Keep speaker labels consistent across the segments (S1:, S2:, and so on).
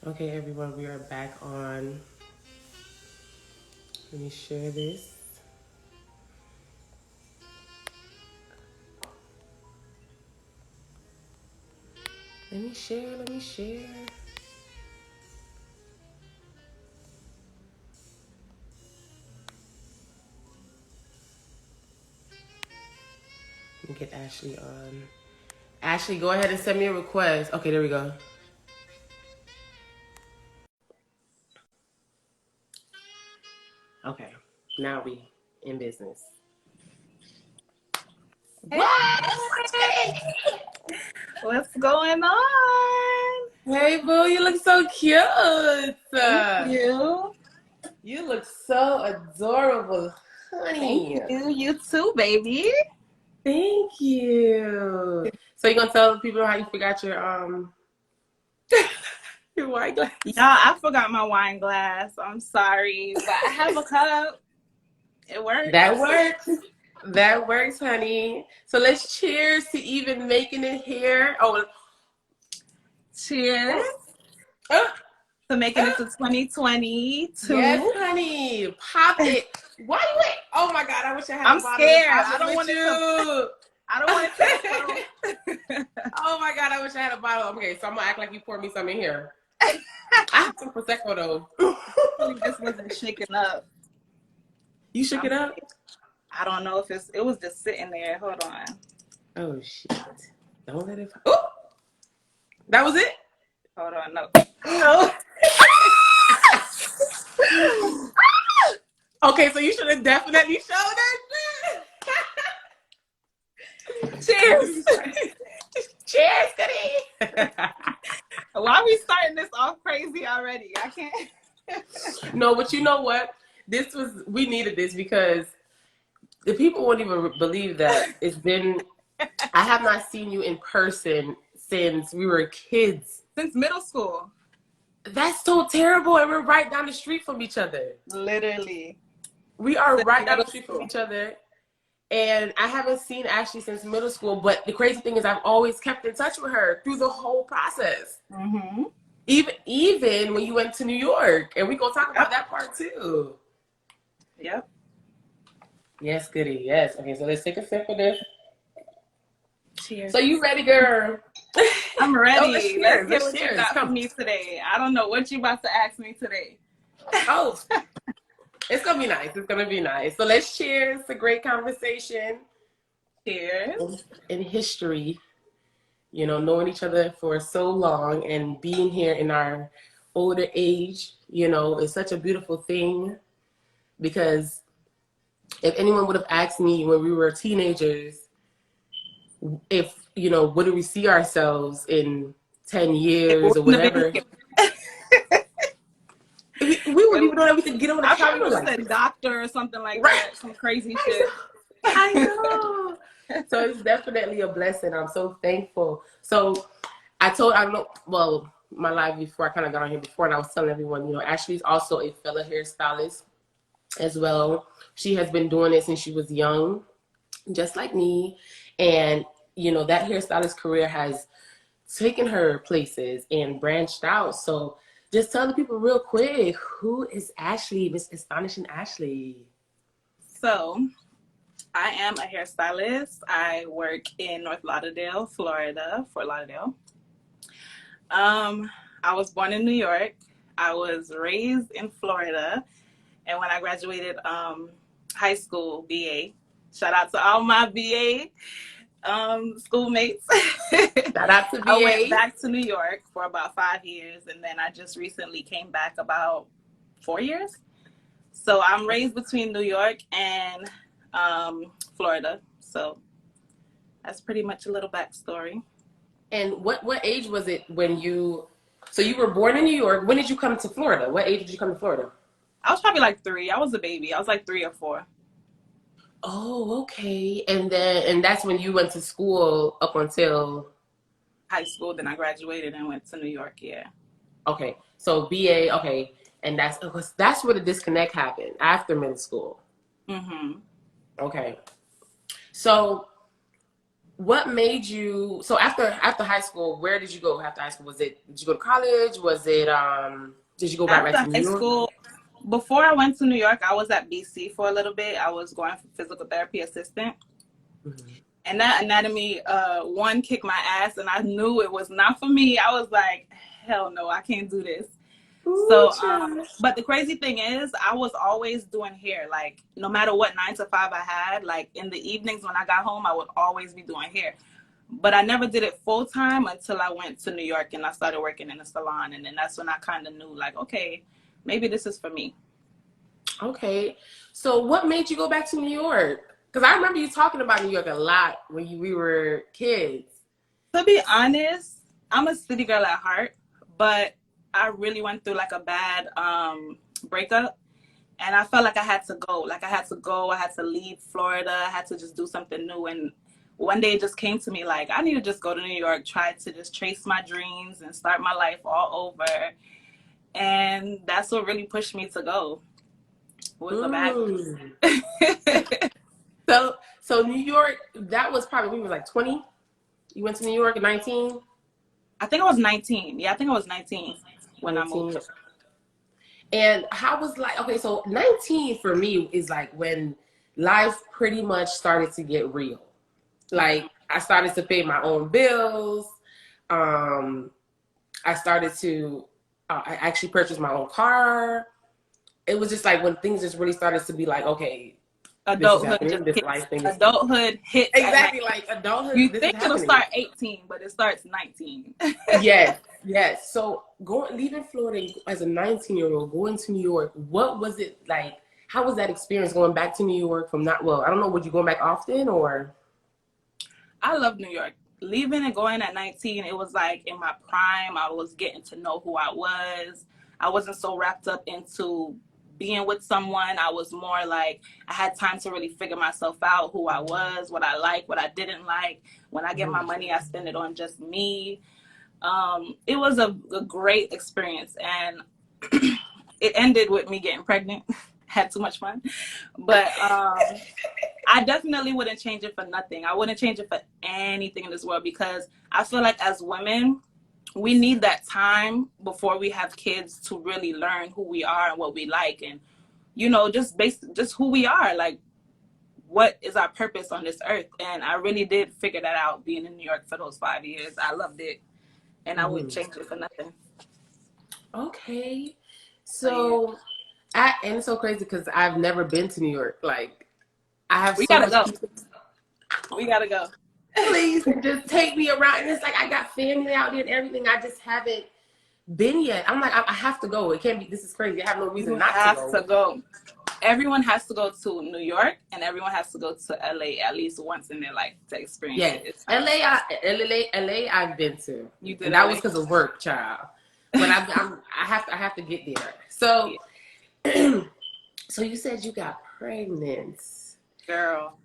S1: Okay, everyone, we are back on. Let me share this. Let me share. Let me get Ashley on. Ashley, go ahead and send me a request. Okay, there we go. Okay, now we in business.
S2: Hey,
S1: What?
S2: what's going on?
S1: Hey, boo, you look so cute.
S2: Thank you.
S1: You look so adorable,
S2: Thank
S1: honey.
S2: you. You too, baby.
S1: Thank you. So you gonna tell people how you forgot your wine glass?
S2: Y'all, I forgot my wine glass. I'm sorry, but I have a cup. It works.
S1: That works. That works, honey. So let's cheers to even making it here. Oh,
S2: Cheers
S1: uh,
S2: to making it
S1: uh,
S2: to 2022.
S1: yes, honey. Pop it. Why you wait? Oh my God, I wish I had a
S2: I'm
S1: bottle to
S2: scared.
S1: pop
S2: I
S1: it
S2: don't
S1: with
S2: want it to.
S1: you.
S2: I don't want it to spill.
S1: Oh my God, I wish I had a bottle. Okay, so I'm gonna act like you poured me some in here. I have some Prosecco though.
S2: Hopefully this wasn't shaken up.
S1: You shook
S2: I'm
S1: it up?
S2: scared. I don't know if it was just sitting there. Hold on.
S1: Oh shit. Don't let it. Oh, that was it?
S2: Hold on. No. No.
S1: Okay, so you should have definitely showed that
S2: Cheers.
S1: shit. Cheers, goody.
S2: Why are we starting this off crazy already? I can't.
S1: No, but you know what? We needed this because the people won't even believe that it's been, I have not seen you in person since we were kids.
S2: Since middle school.
S1: That's so terrible. And we're right down the street from each other.
S2: Literally.
S1: We are
S2: Since
S1: right down the
S2: middle
S1: street from
S2: school.
S1: each other. And I haven't seen Ashley since middle school. But the crazy thing is I've always kept in touch with her through the whole process.
S2: Mm-hmm.
S1: Even when you went to New York. And we gonna talk about
S2: Yep.
S1: that part too.
S2: Yep.
S1: Yes, goody. Yes. Okay, so let's take a sip of this.
S2: Cheers.
S1: So you ready, girl?
S2: I'm
S1: Oh, let's
S2: ready. Let's
S1: cheers.
S2: hear
S1: Let's
S2: what you
S1: cheers.
S2: got for
S1: Come.
S2: me today. I don't know what you about to ask me today.
S1: Oh, it's gonna be nice. It's gonna be nice. So let's cheers to great conversation
S2: Cheers.
S1: in history. You know, knowing each other for so long and being here in our older age, you know, is such a beautiful thing because if anyone would have asked me when we were teenagers if, you know, would we see ourselves in 10
S2: It
S1: years or
S2: wouldn't have been
S1: whatever,
S2: here.
S1: we wouldn't
S2: It,
S1: even know that we could get on the
S2: I probably
S1: camera
S2: would have
S1: like
S2: said
S1: this.
S2: doctor or something like
S1: Right.
S2: that. Some crazy
S1: I
S2: shit.
S1: know. I know. So it's definitely a blessing. I'm so thankful. So I don't know, well, my live before I kind of got on here before, and I was telling everyone, you know, Ashley's also a fellow hairstylist as well. She has been doing it since she was young, just like me. And, you know, that hairstylist career has taken her places and branched out. So just tell the people real quick, who is Ashley, Miss Astonishing Ashley?
S2: So I am a hairstylist. I work in North Lauderdale, Florida, Fort Lauderdale. I was born in New York. I was raised in Florida. And when I graduated high school, BA, shout out to all my BA schoolmates.
S1: Shout out to
S2: I went
S1: VA.
S2: back to New York for about 5 years. And then I just recently came back about 4 years. So I'm raised between New York and Florida. So that's pretty much a little backstory.
S1: And what age was it when so you were born in New York. When did you come to Florida? What age did you come to Florida?
S2: I was probably like 3. I was a baby. I was like 3 or 4.
S1: Oh, okay. And that's when you went to school up until
S2: High school. Then I graduated and went to New York. Yeah.
S1: okay. So BA, okay. And that's where the disconnect happened after middle school.
S2: Mm-hmm.
S1: Okay. So what made you, so after high school, where did you go after high school? Did you go to college? Did you go back
S2: After
S1: to New
S2: high
S1: York?
S2: school, before I went to New York, I was at BC for a little bit. I was going for physical therapy assistant.
S1: Mhm.
S2: And that anatomy one kicked my ass, and I knew it was not for me. I was like, hell no, I can't do this.
S1: Ooh,
S2: So,
S1: child.
S2: but the crazy thing is, I was always doing hair. Like, no matter what 9 to 5 I had, like in the evenings when I got home, I would always be doing hair. But I never did it full time until I went to New York and I started working in a salon. And then that's when I kind of knew, like, okay, maybe this is for me.
S1: Okay. So what made you go back to New York? Because I remember you talking about New York a lot when we were kids.
S2: To be honest, I'm a city girl at heart, but I really went through like a bad breakup. And I felt like I had to go. Like I had to go. I had to leave Florida. I had to just do something new. And one day it just came to me like, I need to just go to New York, try to just chase my dreams and start my life all over. And that's what really pushed me to go, was the bad
S1: Mm.
S2: news.
S1: So New York, that was probably when you were like 20. You went to New York at 19?
S2: I think I was 19. Yeah, I think I was 19 when I moved
S1: 19.
S2: to.
S1: And how was like, okay, so 19 for me is like when life pretty much started to get real. Like I started to pay my own bills. Um, I started to, I actually purchased my own car. It was just like when things just really started to be like, okay, this is
S2: Adulthood just
S1: happening. This
S2: hits.
S1: life thing is
S2: Adulthood hits at night.
S1: exactly like adulthood.
S2: You
S1: This is
S2: think it'll
S1: happening.
S2: start 18, but it starts 19.
S1: Yes, yes. So leaving Florida as a 19-year-old, going to New York, what was it like? How was that experience going back to New York from not, well, I don't know, would you go back often or?
S2: I love New York. Leaving and going at 19, it was like in my prime. I was getting to know who I was. I wasn't so wrapped up into being with someone. I was more like I had time to really figure myself out, who I was, what I liked, what I didn't like. When I get my money, I spend it on just me. It was a great experience, and it ended with me getting pregnant. Had too much fun, but I definitely wouldn't change it for nothing. I wouldn't change it for anything in this world because I feel like as women, we need that time before we have kids to really learn who we are and what we like, and just who we are. Like, what is our purpose on this earth? And I really did figure that out being in New York for those 5 years. I loved it, and I wouldn't change it for nothing.
S1: Okay.
S2: So yeah,
S1: So, and it's so crazy because I've never been to New York. Like, I have
S2: we
S1: so
S2: gotta
S1: much
S2: go.
S1: people,
S2: We gotta go.
S1: please just take me around. And it's like I got family out there and everything. I just haven't been yet. I'm like, I have to go. It can't be, this is crazy. I have no reason
S2: You
S1: not to
S2: have
S1: go.
S2: to go. Everyone has to go to New York, and everyone has to go to LA at least once in their life to experience
S1: Yes,
S2: it. It's
S1: LA, I've been to,
S2: you did
S1: and that was
S2: LA,
S1: because of work, child. But I have to get there. So,
S2: yeah,
S1: so you said you got pregnant.
S2: girl.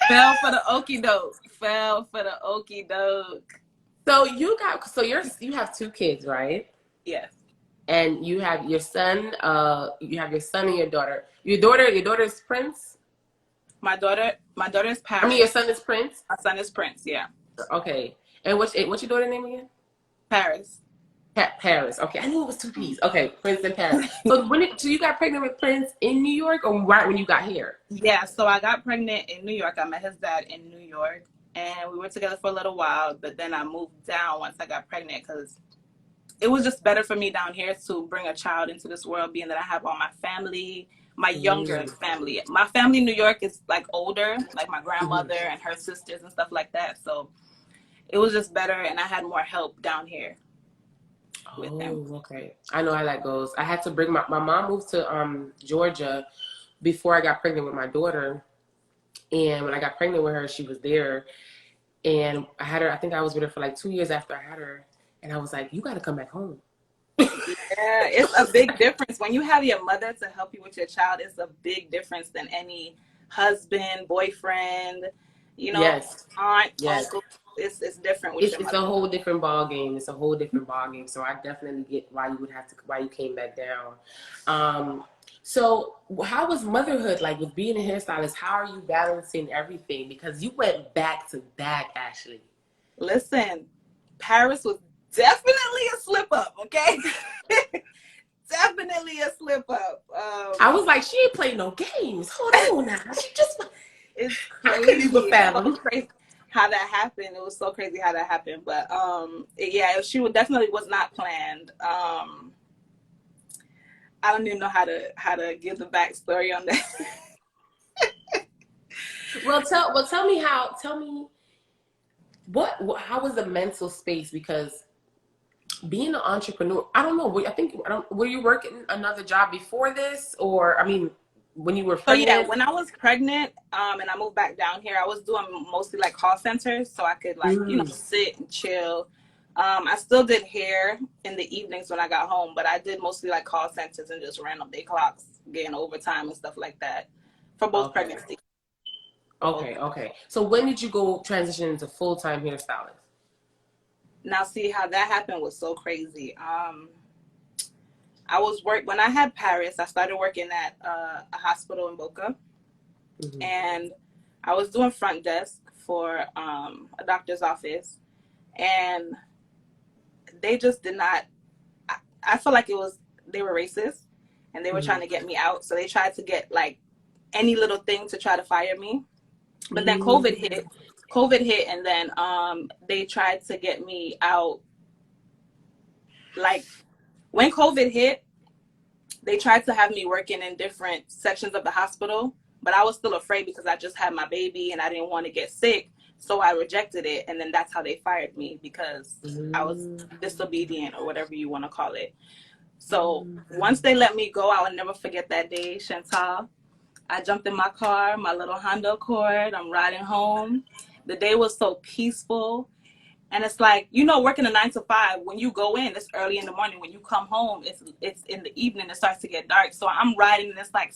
S2: Fell for the okie doke. Fell for the okie doke.
S1: You have two kids, right?
S2: Yes,
S1: And you have your son. You have your son and your daughter. Your daughter is Prince.
S2: my daughter. My daughter is
S1: I mean, your
S2: Paris.
S1: son is Prince.
S2: My son is Prince. Yeah,
S1: Okay. And what's your daughter name again?
S2: Paris.
S1: Paris. Okay, I knew it was two P's. Okay, Prince and Paris. So you got pregnant with Prince in New York, or right when you got here?
S2: Yeah, so I got pregnant in New York. I met his dad in New York, and we were together for a little while. But then I moved down once I got pregnant because it was just better for me down here to bring a child into this world, being that I have all my family, my younger
S1: Mm.
S2: family. My family in New York is like older, like my
S1: Mhm.
S2: grandmother and her sisters and stuff like that. So it was just better, and I had more help down here with them.
S1: Oh, okay. I know how that goes. I had to bring my mom moved to Georgia before I got pregnant with my daughter. And when I got pregnant with her, she was there. And I had her, I think I was with her for like 2 years after I had her. And I was like, you got to come back home.
S2: Yeah, it's a big difference when you have your mother to help you with your child. It's a big difference than any husband, boyfriend, you know,
S1: Yes,
S2: aunt,
S1: yes.
S2: uncle. It's different with your
S1: It's
S2: mother.
S1: a whole different ball game. It's a whole different ball game. So I definitely get why you came back down. Um, So how was motherhood like with being a hairstylist? How are you balancing everything? Because you went back to back, Ashley.
S2: Listen, Paris was definitely a slip up, okay? Definitely a slip up.
S1: I was like, she ain't playing no games. Hold on now. She just,
S2: It's
S1: I couldn't even
S2: crazy. It's so
S1: fathom.
S2: crazy how that happened. It was so crazy how that happened. But yeah, she would definitely was not planned. I don't even know how to give the backstory on that.
S1: Tell me how was the mental space? Because being an entrepreneur, I don't know. Were you working another job before this, or I mean, when you were
S2: So yeah,
S1: pregnant?
S2: when I was pregnant, and I moved back down here, I was doing mostly like call centers, so I could like
S1: Mm,
S2: sit and chill. I still did hair in the evenings when I got home, but I did mostly like call centers and just random day clocks, getting overtime and stuff like that for both
S1: okay,
S2: pregnancies. For both.
S1: okay. So when did you go transition into full time hairstylist?
S2: Now, see how that happened was so crazy. I was when I had Paris. I started working at a hospital in Boca,
S1: Mm-hmm.
S2: and I was doing front desk for a doctor's office, and they just did not. I feel like they were racist, and they were trying to get me out. So they tried to get like any little thing to try to fire me. But then COVID
S1: Mm-hmm.
S2: hit. COVID hit, and then they tried to get me out. Like when COVID hit, they tried to have me working in different sections of the hospital, but I was still afraid because I just had my baby and I didn't want to get sick. So I rejected it. And then that's how they fired me because I was disobedient or whatever you want to call it. So once they let me go, I will never forget that day, Chantal. I jumped in my car, my little Honda Accord. I'm riding home. The day was so peaceful. And it's like, working a 9 to 5, when you go in, it's early in the morning. When you come home, it's in the evening. It starts to get dark. So I'm riding, and it's like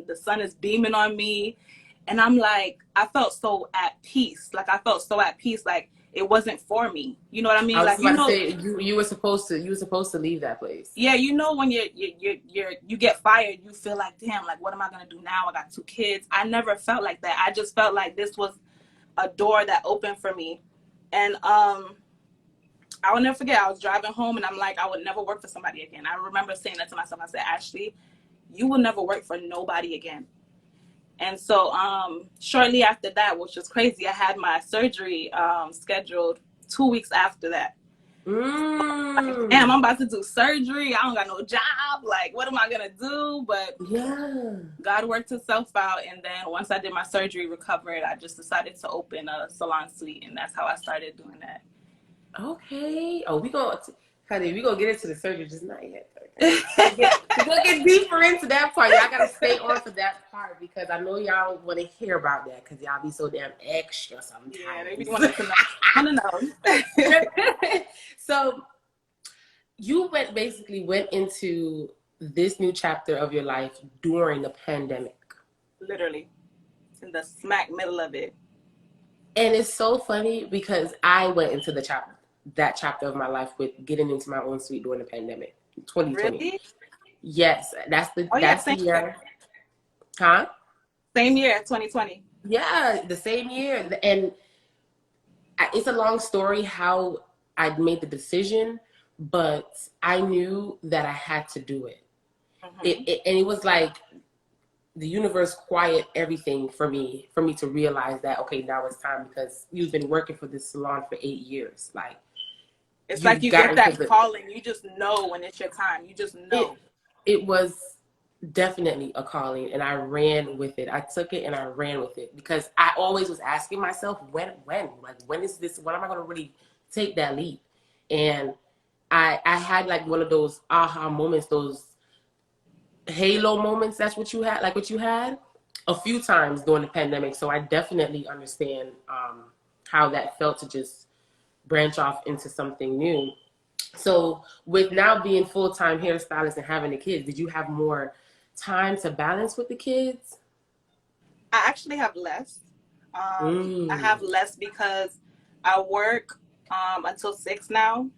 S2: the sun is beaming on me. And I'm like, I felt so at peace. Like I felt so at peace. Like it wasn't for me. You know what I
S1: I
S2: mean?
S1: was
S2: Like,
S1: just about to say you were supposed to leave that place.
S2: yeah, when you get fired, you feel like, damn, like what am I gonna do now? I got 2 kids. I never felt like that. I just felt like this was a door that opened for me. And I will never forget, I was driving home and I'm like, I would never work for somebody again. I remember saying that to myself. I said, Ashley, you will never work for nobody again. And so shortly after that, which was crazy, I had my surgery scheduled 2 weeks after that. Like, damn, I'm about to do surgery. I don't got no job. Like, what am I going to do? But
S1: Yeah.
S2: God worked himself out. And then once I did my surgery, recovered, I just decided to open a salon suite. And that's how I started doing that.
S1: Okay. Oh, honey, we gonna get into the surgery, just not yet. Okay. We're gonna get deeper into that part. Y'all gotta stay on for that part because I know y'all want to hear about that because y'all be so damn extra sometimes.
S2: Yeah, they be wanting to know. Want to know.
S1: So you basically went into this new chapter of your life during the pandemic.
S2: Literally, in the smack middle of it.
S1: And it's so funny because I went into that chapter of my life with getting into my own suite during the pandemic, 2020.
S2: Really?
S1: Yes,
S2: Oh yeah,
S1: that's the
S2: same year.
S1: year. Huh?
S2: Same year, 2020.
S1: Yeah, the same year. And it's a long story how I made the decision, but I knew that I had to do it.
S2: Mm-hmm.
S1: And it was like the universe quiet everything for me to realize that okay, now it's time because you've been working for this salon for 8 years. Like
S2: It's like
S1: you've
S2: you get
S1: gotten to
S2: that
S1: the
S2: calling. You just know when it's your time. You just
S1: it
S2: know.
S1: it was definitely a calling and I ran with it. I took it and I ran with it because I always was asking myself when is this, when am I going to really take that leap? And I had like one of those aha moments, those halo moments. That's what you had, like what you had a few times during the pandemic. So I definitely understand how that felt to just branch off into something new. So with now being full-time hairstylist and having the kids, did you have more time to balance with the kids?
S2: I actually have less. I
S1: Mm.
S2: have less because I work until 6 now.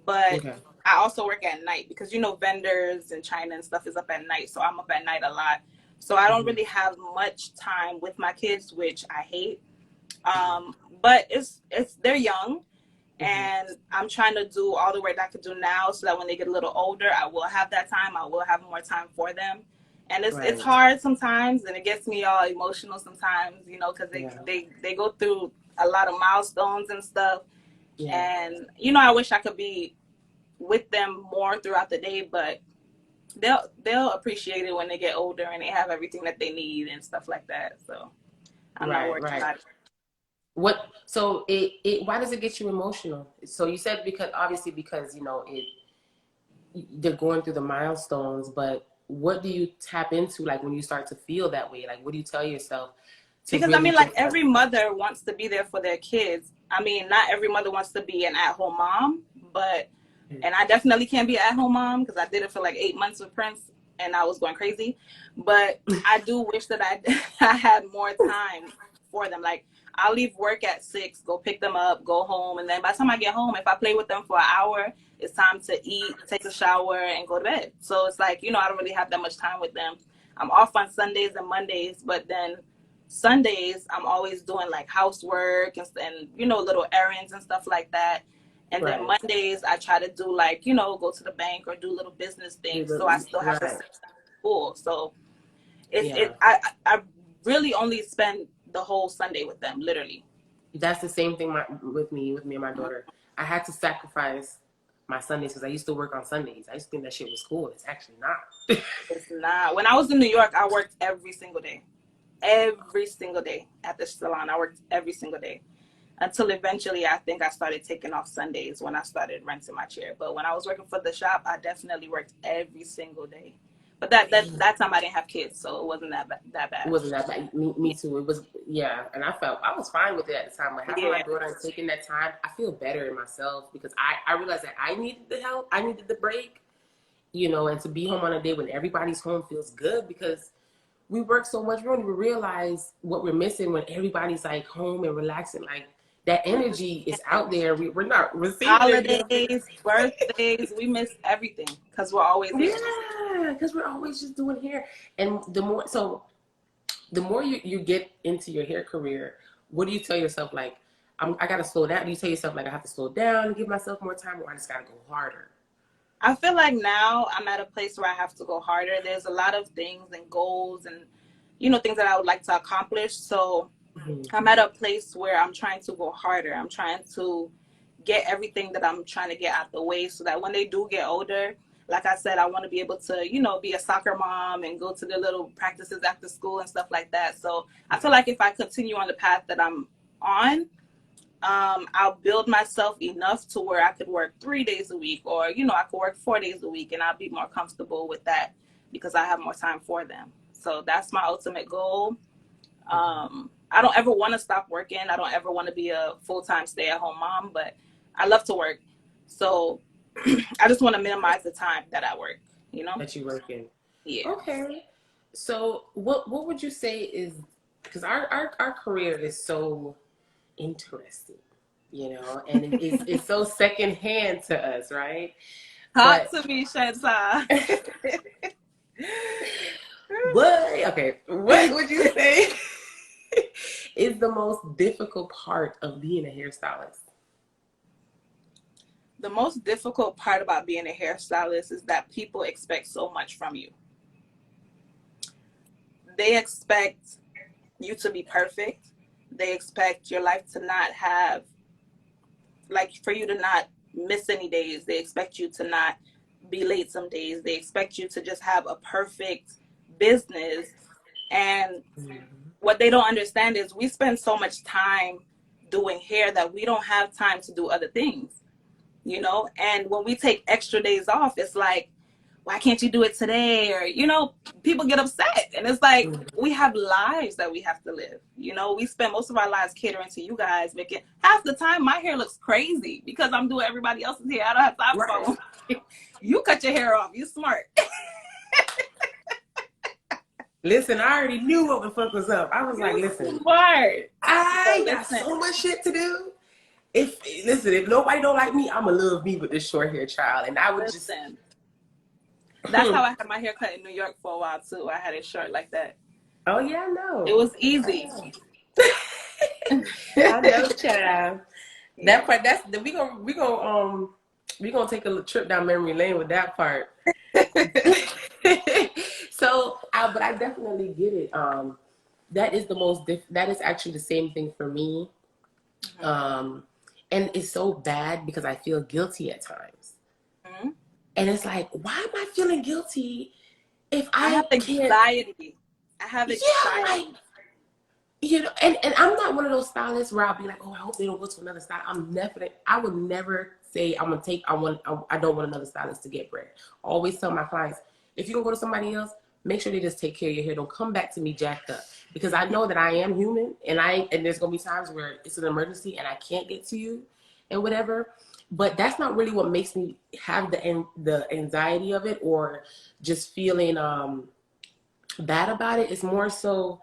S2: But
S1: Okay.
S2: I also work at night because, you know, vendors in China and stuff is up at night. So I'm up at night a lot. So I don't
S1: Mm-hmm.
S2: really have much time with my kids, which I hate. But it's they're young,
S1: Mm-hmm.
S2: and I'm trying to do all the work I could do now so that when they get a little older, I will have that time. I will have more time for them. And it's
S1: Right.
S2: hard sometimes, and it gets me all emotional sometimes, you know, because
S1: Yeah.
S2: they go through a lot of milestones and stuff.
S1: Yeah.
S2: And, you know, I wish I could be with them more throughout the day, but they'll appreciate it when they get older and they have everything that they need and stuff like that. So I'm not
S1: Right.
S2: worried
S1: Right.
S2: about it.
S1: What? So it why does it get you emotional? So you said because obviously because you know they're going through the milestones, but what do you tap into like when you start to feel that way? Like what do you tell yourself to
S2: Because I
S1: really
S2: mean, like,
S1: just like
S2: every mother wants to be there for their kids. I mean, not every mother wants to be an at-home mom, but and I definitely can't be an at-home mom because I did it for like 8 months with Prince and I was going crazy. But I do wish that I had more time for them. Like, I'll leave work at 6, go pick them up, go home, and then by the time I get home, if I play with them for an hour, it's time to eat, take a shower, and go to bed. So it's like, you know, I don't really have that much time with them. I'm off on Sundays and Mondays, but then Sundays I'm always doing like housework and you know, little errands and stuff like that. And then
S1: right,
S2: Mondays I try to do, like, you know, go to the bank or do little business things. So I still have the
S1: right,
S2: same school. So it's
S1: yeah.
S2: it I really only spend the whole Sunday with them, literally.
S1: That's the same thing with me and my daughter. I had to sacrifice my Sundays because I used to work on Sundays. I used to think that shit was cool. It's actually not.
S2: It's not. When I was in New York, I worked every single day. Every single day at the salon. I worked every single day. Until eventually I think I started taking off Sundays when I started renting my chair. But when I was working for the shop, I definitely worked every single day. But that time I didn't have kids, so it wasn't that
S1: It
S2: bad.
S1: wasn't that bad. Me too. It was, yeah. And I was fine with it at the time. But having my
S2: Yeah,
S1: daughter and taking that time, I feel better in myself because I realized that I needed the help. I needed the break, and to be home on a day when everybody's home feels good because we work so much. We don't even realize what we're missing when everybody's like home and relaxing. Like that energy is out there. We're not receiving it.
S2: holidays, birthdays, we miss everything because we're always here.
S1: Yeah, because we're always just doing hair. And the more you get into your hair career, what do you tell yourself? Like, I got to slow down. Do you tell yourself, like, I have to slow down and give myself more time, or I just got to go harder?
S2: I feel like now I'm at a place where I have to go harder. There's a lot of things and goals and, you know, things that I would like to accomplish. So
S1: Mm-hmm.
S2: I'm at a place where I'm trying to go harder. I'm trying to get everything that I'm trying to get out the way so that when they do get older, like I said, I want to be able to, you know, be a soccer mom and go to the little practices after school and stuff like that. So I feel like if I continue on the path that I'm on, I'll build myself enough to where I could work 3 days a week, or, you know, I could work 4 days a week, and I'll be more comfortable with that because I have more time for them. So that's my ultimate goal. I don't ever want to stop working. I don't ever want to be a full-time stay-at-home mom, but I love to work. So I just want to minimize the time that I work, you know?
S1: That you work in.
S2: Yeah.
S1: Okay. So what would you say is, because our career is so interesting, and it's so secondhand to us, right?
S2: Talk
S1: But
S2: to me, Shanta.
S1: what would you say is the most difficult part of being a hairstylist?
S2: The most difficult part about being a hairstylist is that people expect so much from you. They expect you to be perfect. They expect your life to not have, like, for you to not miss any days. They expect you to not be late some days. They expect you to just have a perfect business. And what they don't understand is we spend so much time doing hair that we don't have time to do other things, you know? And when we take extra days off, it's like, why can't you do it today? Or, you know, people get upset. And it's like, we have lives that we have to live. You know, we spend most of our lives catering to you guys, making half the time my hair looks crazy because I'm doing everybody else's hair. I don't have time for my own. You cut your hair off. You smart.
S1: Listen, I already knew what the fuck was up. I was like, listen,
S2: Smart.
S1: I got
S2: Listen.
S1: so much shit to do. if nobody don't like me, I'ma love me with this short hair, child. And I would
S2: Listen, that's how I had my hair cut in New York for a while too. I had it short like that.
S1: Oh yeah, I know.
S2: It was easy.
S1: I know, child. That part. We gonna take a trip down memory lane with that part. So, but I definitely get it. That is that is actually the same thing for me. And it's so bad because I feel guilty at times. And it's like, why am I feeling guilty if I
S2: have anxiety? I have anxiety.
S1: Like, you know, and I'm not one of those stylists where I'll be like, oh, I hope they don't go to another stylist. I would never say I don't want another stylist to get bread. I always tell my clients, if you're gonna go to somebody else, make sure they just take care of your hair. Don't come back to me jacked up, because I know that I am human, and there's gonna be times where it's an emergency and I can't get to you and whatever. But that's not really what makes me have the anxiety of it, or just feeling bad about it. It's more so,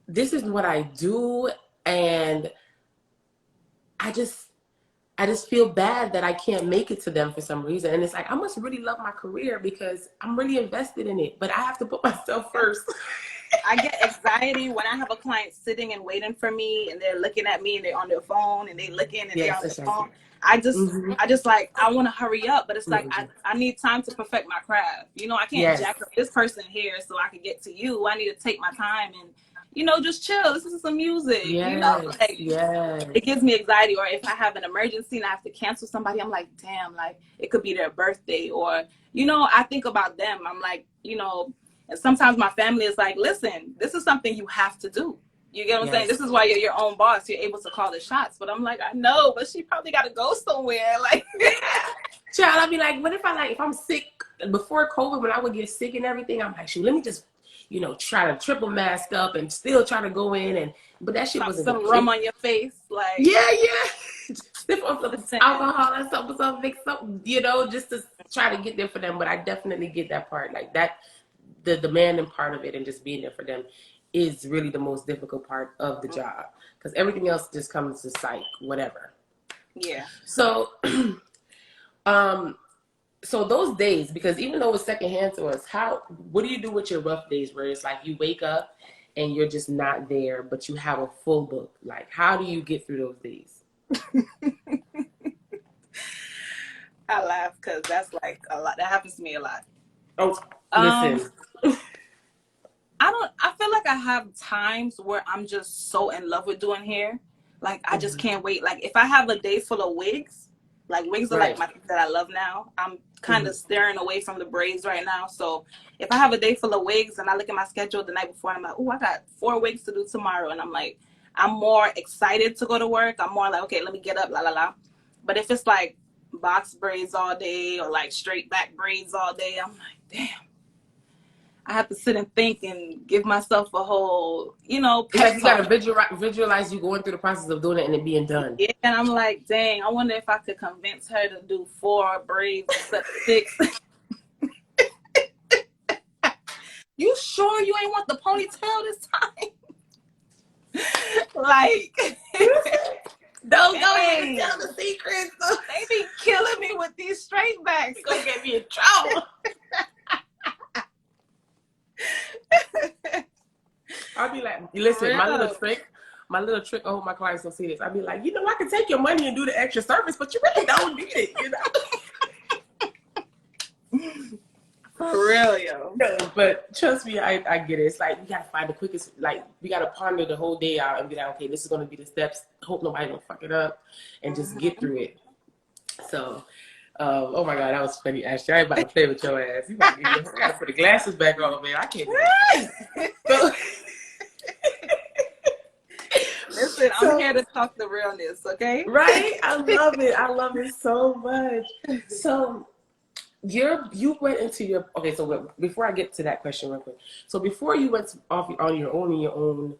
S1: this is what I do, and I just feel bad that I can't make it to them for some reason. And it's like, I must really love my career because I'm really invested in it, but I have to put myself first.
S2: I get anxiety when I have a client sitting and waiting for me, and they're looking at me and they're on their phone and they looking and they're on their phone. I just like, I want to hurry up, but it's like, I need time to perfect my craft. You know, I can't jack up this person here so I can get to you. I need to take my time and, you know, just chill. Listen to some music. You know, like, it gives me anxiety. Or if I have an emergency and I have to cancel somebody, I'm like, damn, like, it could be their birthday. Or, you know, I think about them. I'm like, you know, and sometimes my family is like, listen, this is something you have to do. You get what I'm saying? This is why you're your own boss. You're able to call the shots. But I'm like, I know, but she probably got to go somewhere. Like,
S1: child, I'd be like, what if if I'm sick before COVID, when I would get sick and everything, I'm like, shoot, let me just, you know, try to triple mask up and still try to go in. But that shit wasn't
S2: some rum on your face. Like,
S1: sniff on some alcohol or something, mix something, you know, just to try to get there for them. But I definitely get that part. Like, that, the demanding part of it and just being there for them is really the most difficult part of the job, because everything else just comes to sight, whatever. Yeah. So, so those days, because even though it's secondhand to us, what do you do with your rough days where it's like you wake up and you're just not there, but you have a full book? Like, how do you get through those days?
S2: I laugh because that's like a lot. That happens to me a lot.
S1: Oh, listen.
S2: I feel like I have times where I'm just so in love with doing hair. Like, I just can't wait. Like, if I have a day full of wigs, like, wigs are like my thing that I love now. I'm kind of staring away from the braids right now. So if I have a day full of wigs and I look at my schedule the night before, I'm like, oh, I got 4 wigs to do tomorrow. And I'm like, I'm more excited to go to work. I'm more like, okay, let me get up, la, la, la. But if it's like box braids all day or like straight back braids all day, I'm like, damn. I have to sit and think and give myself a whole, you know.
S1: Like, you got to visualize you going through the process of doing it and it being done.
S2: Yeah, and I'm like, dang, I wonder if I could convince her to do 4 braids instead of 6. You sure you ain't want the ponytail this time? Like,
S1: don't go ahead and tell the secrets.
S2: They be killing me with these straight backs.
S1: Gonna get me in trouble. I'll be like, listen, my little trick, I hope my clients don't see this. I'll be like, you know, I can take your money and do the extra service, but you really don't need it, you know?
S2: For real, yo.
S1: No, but trust me, I get it. It's like, we gotta find the quickest, like, we gotta ponder the whole day out and be like, okay, this is gonna be the steps. Hope nobody don't fuck it up, and just get through it. So, oh my God, that was funny, Ashley. I ain't about to play with your ass. You gotta put the glasses back on, man. I can't do it. So,
S2: listen, I'm here to talk the realness, okay?
S1: Right? I love it. I love it so much. So, you went into your, okay, so before I get to that question real quick. So, before you went off on your own, in your own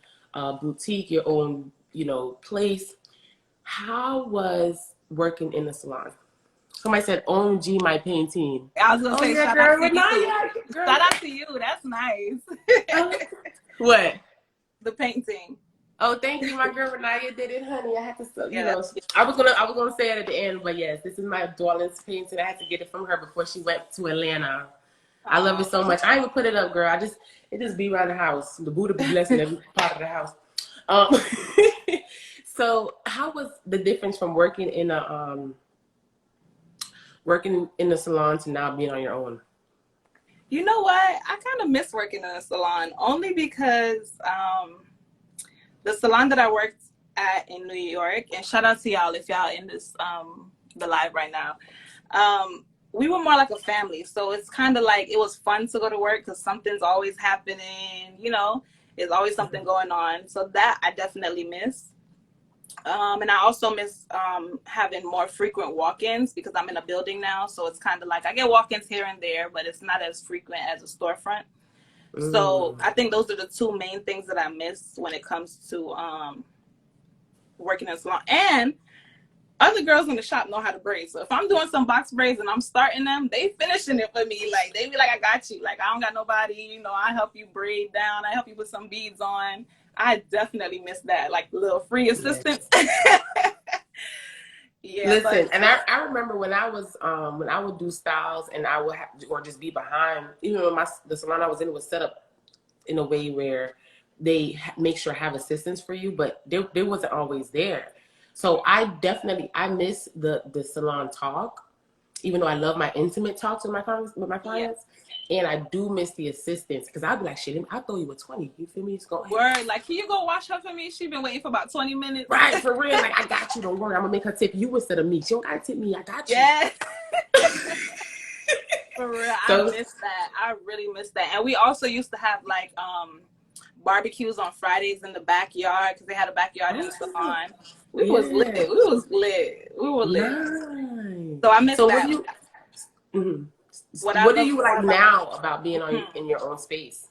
S1: boutique, your own, you know, place, how was working in the salon? Somebody said, OMG, my painting.
S2: I was going to say, shout out to you. Shout out to you. That's nice.
S1: What?
S2: The painting.
S1: Oh, thank you. My girl Renaya did it, honey. I had to, you
S2: Yeah,
S1: know, I was gonna say it at the end, but yes, this is my daughter's painting. I had to get it from her before she went to Atlanta. I love it so much. I ain't even put it up, girl. It just be around the house. The Buddha be blessing every part of the house. Um, so how was the difference from working in the salon to now being on your own?
S2: You know what? I kind of miss working in a salon only because the salon that I worked at in New York, and shout out to y'all if y'all in this the live right now. We were more like a family, so it's kind of like it was fun to go to work because something's always happening. You know, there's always something going on. So that I definitely miss. And I also miss having more frequent walk-ins because I'm in a building now. So it's kind of like I get walk-ins here and there, but it's not as frequent as a storefront. So I think those are the two main things that I miss when it comes to working in a salon. And other girls in the shop know how to braid. So if I'm doing some box braids and I'm starting them, they finishing it for me. Like they be like, I got you. Like I don't got nobody, you know, I help you braid down. I help you put some beads on. I definitely miss that, like little free assistance. Yeah,
S1: Listen, and I remember when I would do styles and I would have or just be behind. Even when the salon I was in was set up in a way where they make sure I have assistance for you, but there wasn't always there. So I miss the salon talk, even though I love my intimate talks with my clients. And I do miss the assistance because I'd be like, shit, I thought you were 20. You feel me? Just go ahead.
S2: Word, like, can you go wash her for me? She been waiting for about 20 minutes.
S1: Right, for real. Like, I got you. Don't worry. I'm going to make her tip you instead of me. She don't got to tip me. I got you.
S2: Yeah. For real. So, I miss that. I really miss that. And we also used to have, like, barbecues on Fridays in the backyard because they had a backyard in the salon. We was lit. We were lit. Nice. So I miss that.
S1: What do you like now about being in your own space?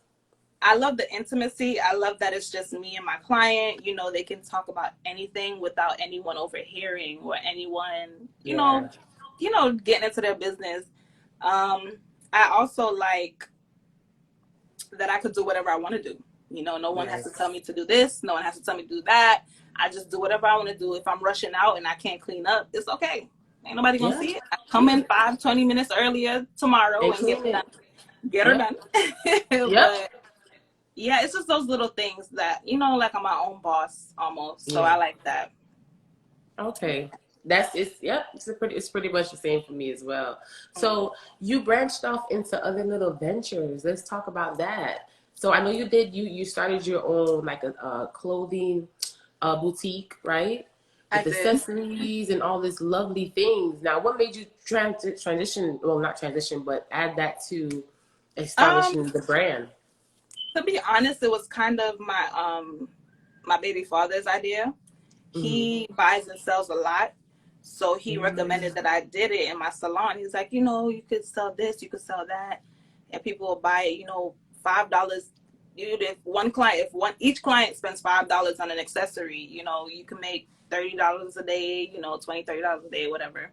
S2: I love the intimacy. I love that it's just me and my client. You know, they can talk about anything without anyone overhearing or anyone, you know, getting into their business. I also like that I could do whatever I want to do. You know, no one has to tell me to do this. No one has to tell me to do that. I just do whatever I want to do. If I'm rushing out and I can't clean up, it's okay. Ain't nobody gonna see it. I come in 20 minutes earlier tomorrow and get her done. But yeah, it's just those little things that, you know, like I'm my own boss almost. So I like that.
S1: Okay. It's pretty much the same for me as well. So you branched off into other little ventures. Let's talk about that. So I know you started your own like a clothing boutique, right? With accessories and all this lovely things. Now, what made you transition? Well, not transition, but add that to Astonishing the brand.
S2: To be honest, it was kind of my baby father's idea. He buys and sells a lot. So he recommended that I did it in my salon. He's like, you know, you could sell this, you could sell that. And people will buy it, you know, $5. Each client spends $5 on an accessory, you know, you can make $30 a day, you know, $30 a day, whatever.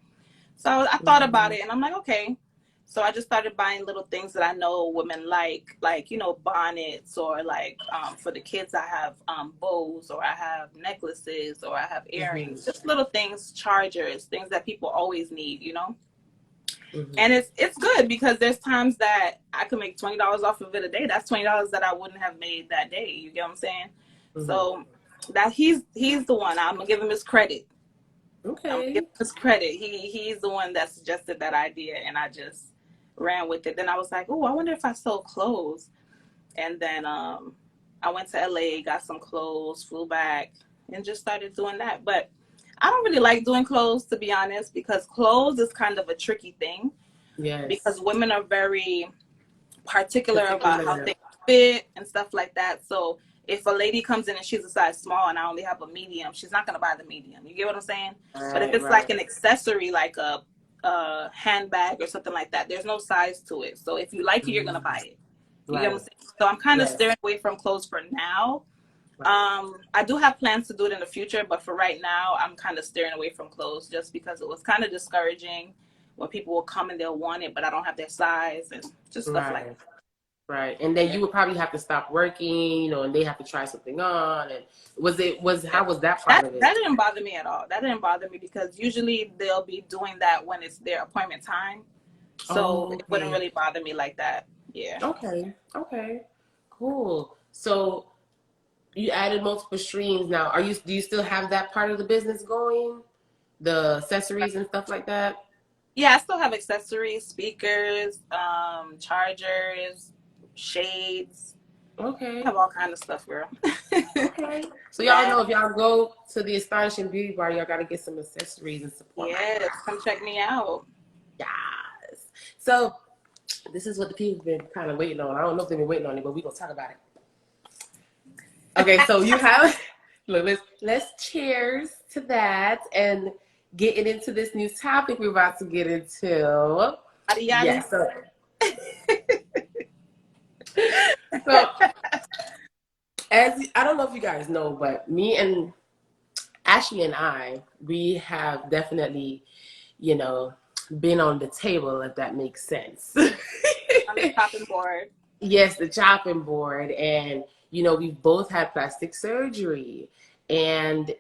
S2: So I thought about it and I'm like, okay. So I just started buying little things that I know women like, you know, bonnets or like for the kids, I have bows or I have necklaces or I have earrings, just little things, chargers, things that people always need, you know. And it's good because there's times that I could make $20 off of it a day. That's $20 that I wouldn't have made that day. You get what I'm saying? So that he's the one. I'm gonna give him his credit. Okay. I'm gonna give him his credit. He's the one that suggested that idea, and I just ran with it. Then I was like, oh, I wonder if I sold clothes. And then I went to LA, got some clothes, flew back, and just started doing that. But I don't really like doing clothes, to be honest, because clothes is kind of a tricky thing. Yes. Because women are very particular about how they fit and stuff like that. So if a lady comes in and she's a size small and I only have a medium, she's not going to buy the medium. You get what I'm saying? But if it's like an accessory, like a handbag or something like that, there's no size to it. So if you like it, you're going to buy it. You get what I'm saying? So I'm kind of steering away from clothes for now. I do have plans to do it in the future, but for right now, I'm kind of steering away from clothes just because it was kind of discouraging when people will come and they'll want it, but I don't have their size and just stuff like that.
S1: Right. And then
S2: Yeah.
S1: you would probably have to stop working, you know, and they have to try something on. And how was that part
S2: That
S1: of it?
S2: that didn't bother me at all. That didn't bother me because usually they'll be doing that when it's their appointment time. So
S1: Oh,
S2: it wouldn't
S1: okay.
S2: really bother me like that. Yeah.
S1: Okay. Okay. Cool. So you added multiple streams now. Do you still have that part of the business going? The accessories and stuff like that?
S2: Yeah, I still have accessories, speakers, chargers, shades. I
S1: Okay.
S2: have all kind of stuff, girl.
S1: Okay. So y'all
S2: Man,
S1: know if y'all go to the Astonishing Beauty Bar, y'all gotta get some accessories and support my
S2: yes,
S1: girl.
S2: come check me out.
S1: Yes. So this is what the people have been kind of waiting on. I don't know if they've been waiting on it, but we're gonna talk about it. Okay, so you have look, let's cheers to that and getting into this new topic we're about to get into.
S2: Yadi yadi.
S1: Yes, so as I don't know if you guys know, but me and Ashley and we have definitely, you know, been on the table, if that makes sense.
S2: On the chopping board.
S1: Yes, the chopping board. And, you know, we've both had plastic surgery. And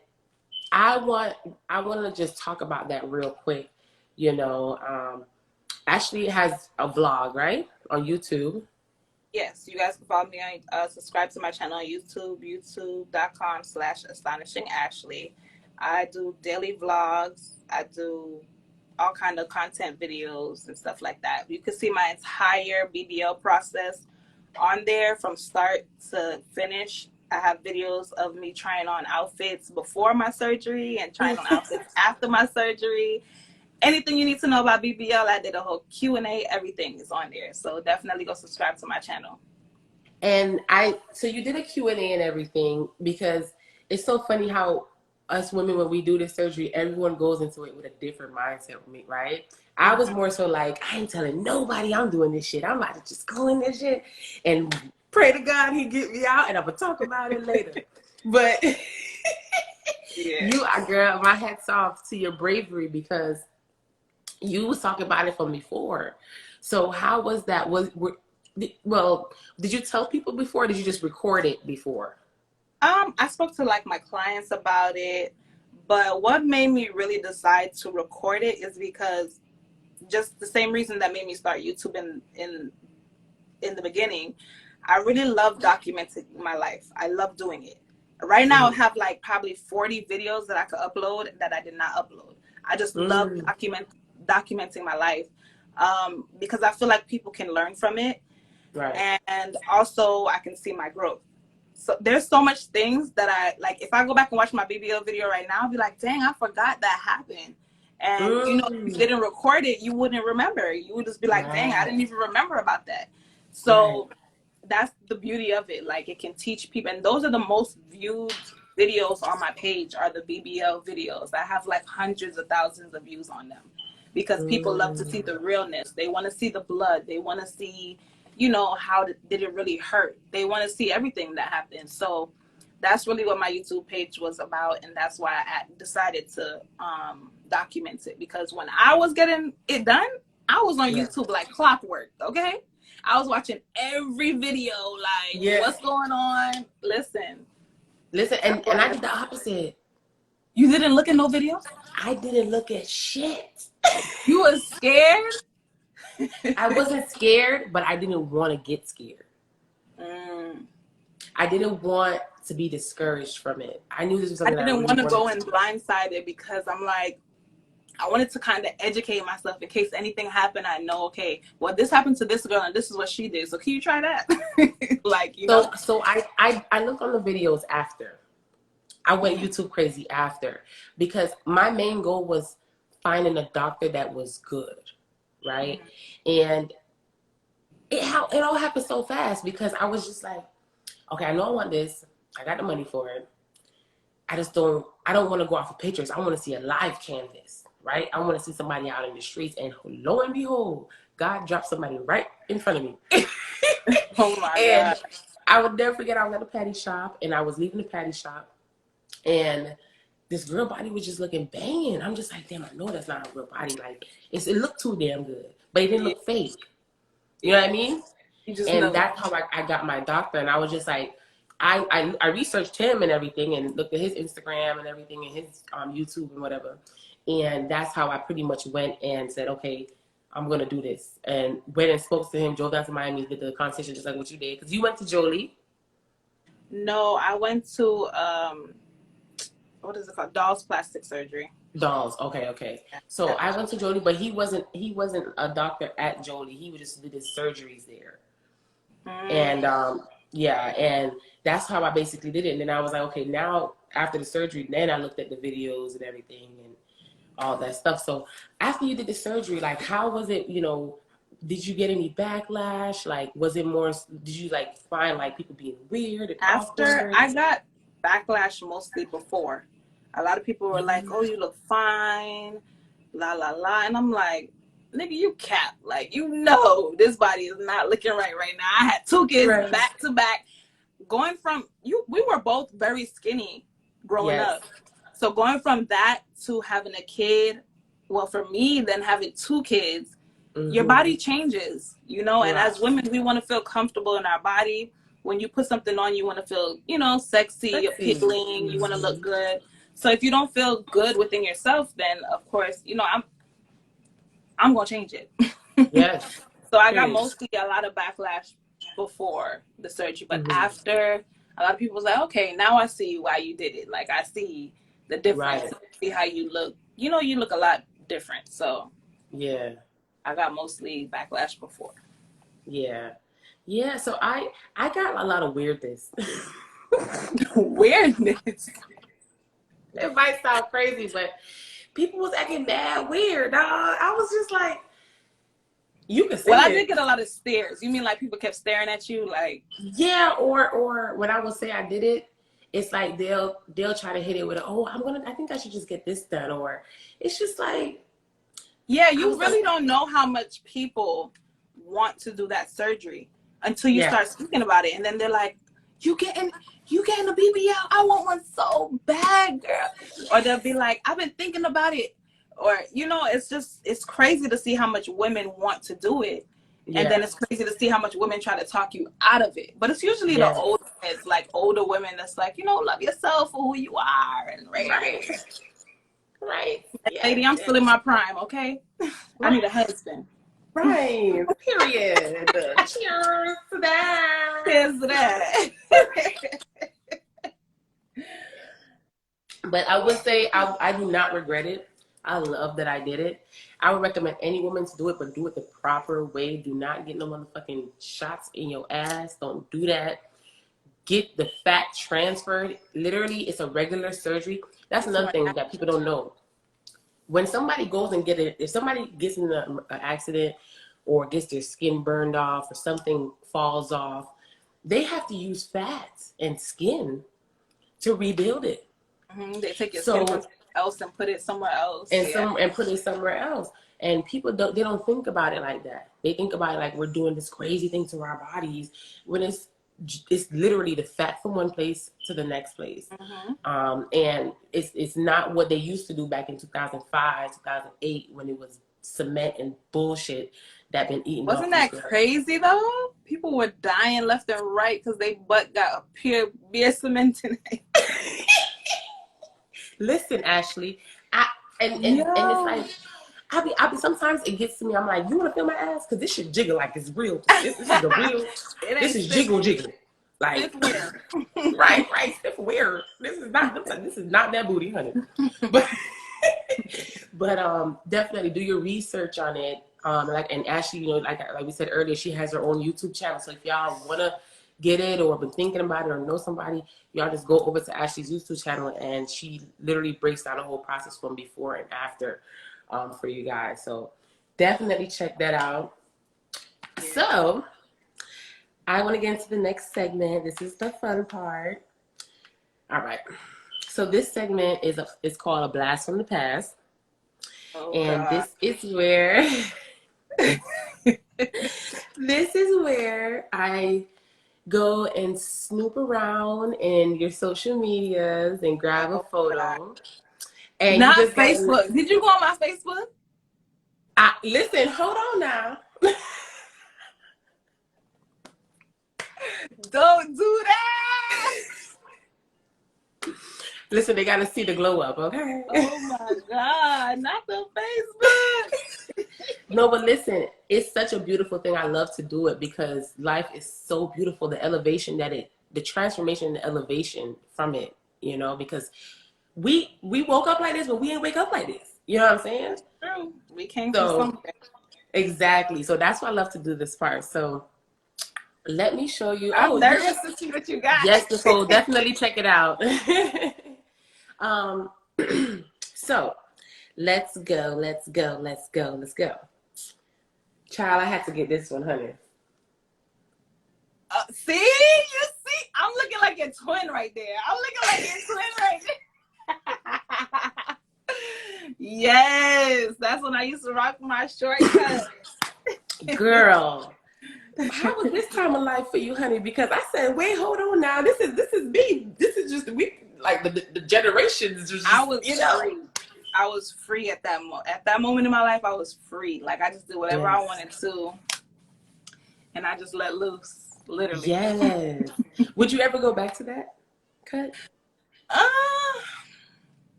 S1: I want I want to just talk about that real quick. You know, Ashley has a vlog, right? On YouTube.
S2: Yes, you guys can follow me on, subscribe to my channel on YouTube, youtube.com/astonishing Ashley. I do daily vlogs. I do all kind of content videos and stuff like that. You can see my entire BBL process on there from start to finish. I have videos of me trying on outfits before my surgery and trying on outfits after my surgery. Anything you need to know about BBL, I did a whole Q&A. Everything is on there. So definitely go subscribe to my channel.
S1: And so you did a Q&A and everything because it's so funny how us women, when we do this surgery, everyone goes into it with a different mindset with me, right? I was more so like, I ain't telling nobody I'm doing this shit. I'm about to just go in this shit and pray to God he get me out and I'm going to talk about it later. But
S2: Yeah.
S1: you are, girl, my hat's off to your bravery because you was talking about it from before. So how was that? Well, did you tell people before? Or did you just record it before?
S2: I spoke to like my clients about it, but what made me really decide to record it is because just the same reason that made me start YouTube in the beginning. I really love documenting my life. I love doing it. Right now, I
S1: Mm.
S2: have like probably 40 videos that I could upload that I did not upload. I just love
S1: Mm.
S2: documenting my life because I feel like people can learn from it,
S1: Right.
S2: and also I can see my growth. So there's so much things that I like. If I go back and watch my BBL video right now, I'll be like, dang, I forgot that happened. And you know, if you
S1: Mm.
S2: didn't record it, you wouldn't remember. You would just be like, dang, I didn't
S1: Right.
S2: even remember about that.
S1: Right.
S2: So that's the beauty of it. Like it can teach people, and those are the most viewed videos on my page are the BBL videos. I have like hundreds of thousands of views on them because people love to see
S1: Mm.
S2: the realness. They want to see the blood. They want to see, you know, how did it really hurt. They want to see everything that happened. So that's really what my YouTube page was about, and that's why I decided to document it, because when I was getting it done, I was on
S1: Yeah.
S2: YouTube like clockwork. Okay, I was watching every video, like
S1: Yeah.
S2: what's going on. Listen,
S1: Listen,
S2: that's
S1: and
S2: what
S1: I
S2: it
S1: did the
S2: is.
S1: opposite.
S2: You didn't look at no videos.
S1: I didn't look at shit.
S2: You was scared.
S1: I wasn't scared, but I didn't want to get scared.
S2: Mm.
S1: I didn't want to be discouraged from it. I knew this was
S2: I
S1: something that I
S2: didn't
S1: really
S2: want to
S1: wanted
S2: go
S1: to
S2: in
S1: do.
S2: blindsided because I'm like, I wanted to kind of educate myself in case anything happened. I know, okay, well, this happened to this girl and this is what she did. So can you try that? Like, you know?
S1: So I looked on the videos after. I went
S2: Mm-hmm.
S1: YouTube crazy after because my main goal was finding a doctor that was good, right?
S2: Mm-hmm.
S1: And it all happened so fast because I was just like, okay, I know I want this. I got the money for it. I don't want to go off of pictures. I want to see a live canvas, right? I want to see somebody out in the streets, and lo and behold, God dropped somebody right in front of me.
S2: Oh my
S1: And
S2: God.
S1: I would never forget, I was at a patty shop and I was leaving the patty shop and this girl body was just looking banging. I'm just like, damn, I know that's not a real body. Like it looked too damn good, but it didn't
S2: Yeah.
S1: look fake. You know what I
S2: Yeah.
S1: mean?
S2: You just
S1: And
S2: know.
S1: that's how I got my doctor. And I was just like, I researched him and everything and looked at his Instagram and everything and his YouTube and whatever. And that's how I pretty much went and said, okay, I'm going to do this. And went and spoke to him, drove down to Miami, did the consultation just like what you did. Because you went to Jolie.
S2: No, I went to, what is it called? Dolls Plastic Surgery.
S1: Dolls. Okay. So I went to Jolie, but he wasn't a doctor at Jolie. He would just did his surgeries there. And yeah, and that's how I basically did it. And then I was like, okay, now after the surgery, then I looked at the videos and everything and all that stuff. So after you did the surgery, like, how was it, you know, did you get any backlash? Like, was it more, did you like find like people being weird and
S2: After,
S1: awkward?
S2: I got backlash mostly before. A lot of people were like, oh, you look fine, la, la, la. And I'm like, nigga, you cap. Like, you know this body is not looking right now. I had 2 kids back to back. Going from, we were both very skinny growing up. So going from that to having a kid, well, for me, then having 2 kids, your body changes, you know? And as women, we want to feel comfortable in our body. When you put something on, you want to feel, you know, sexy. Appealing, you want to look good. So if you don't feel good within yourself, then of course, you know, I'm going to change it.
S1: Yes.
S2: So I got mostly a lot of backlash before the surgery, but after, a lot of people was like, okay, now I see why you did it. Like, I see the difference. I see how you look. You know, you look a lot different. So
S1: yeah,
S2: I got mostly backlash before.
S1: Yeah. So I got a lot of weirdness.
S2: Weirdness.
S1: It might sound crazy, but people was acting mad weird, dog. I was just like, you can see
S2: I did get a lot of stares. You mean like people kept staring at you, like?
S1: Yeah, or when I would say I did it, it's like they'll try to hit it with I think I should just get this done, or it's just like,
S2: yeah, you really don't know how much people want to do that surgery until you start speaking about it, and then they're like, you getting a BBL? I want one so bad, girl. Or they'll be like, I've been thinking about it. Or, you know, it's crazy to see how much women want to do it. And then it's crazy to see how much women try to talk you out of it. But it's usually the older, it's like older women that's like, you know, love yourself for who you are. And
S1: right.
S2: Lady, I'm still in my prime, okay? I need a husband.
S1: Right. Period. Cheers to that.
S2: Cheers to that.
S1: But I would say I do not regret it. I love that I did it. I would recommend any woman to do it, but do it the proper way. Do not get no motherfucking shots in your ass. Don't do that. Get the fat transferred. Literally, it's a regular surgery. That's another thing that people don't know. When somebody goes and if somebody gets in an accident or gets their skin burned off or something falls off, they have to use fats and skin to rebuild it.
S2: They take your skin else and put it somewhere else.
S1: And put it somewhere else. And people don't think about it like that. They think about it like we're doing this crazy thing to our bodies when it's literally the fat from one place to the next place. And it's not what they used to do back in 2005, 2008 when it was cement and bullshit that been eaten.
S2: Wasn't that crazy though? People were dying left and right because they butt got a pure beer cement in it.
S1: Listen, Ashley, and it's like I be sometimes it gets to me. I'm like, you want to feel my ass? Because this shit jiggle like it's real. This is the real. This is jiggle. Like
S2: it's weird.
S1: right. It's weird. This is not that booty, honey. But definitely do your research on it. And Ashley, you know, like we said earlier, she has her own YouTube channel. So if y'all wanna get it or been thinking about it or know somebody, y'all just go over to Ashley's YouTube channel and she literally breaks down the whole process from before and after for you guys. So definitely check that out. So I want to get into the next segment. This is the fun part. All right. So this segment is called A Blast from the Past. God. This is where I go and snoop around in your social medias and grab a photo. And
S2: not Facebook. Did you go on my Facebook?
S1: Listen, hold on now.
S2: Don't do that.
S1: Listen, they got to see the glow up, okay?
S2: Oh my God, not the Facebook.
S1: No, but listen, it's such a beautiful thing. I love to do it because life is so beautiful. The elevation the transformation, the elevation from it, you know, because we woke up like this, but we didn't wake up like this. You know what I'm saying?
S2: True. We came from
S1: So
S2: somewhere.
S1: exactly. So that's why I love to do this part. So let me show you.
S2: I'm
S1: Oh,
S2: nervous to see what you got.
S1: yes, Nicole, definitely check it out. um, so let's go. Child, I had to get this one, honey.
S2: See? You see? I'm looking like your twin right there. I'm looking like your twin right there. Yes. That's when I used to rock my shortcut.
S1: Girl, how was this time of life for you, honey? Because I said, wait, hold on now. This is me. This is just we like the generations. Just,
S2: I was
S1: you know.
S2: free. I was free at that moment in my life. I was free. Like I just did whatever I wanted to, and I just let loose. Literally.
S1: Yes. Would you ever go back to that cut?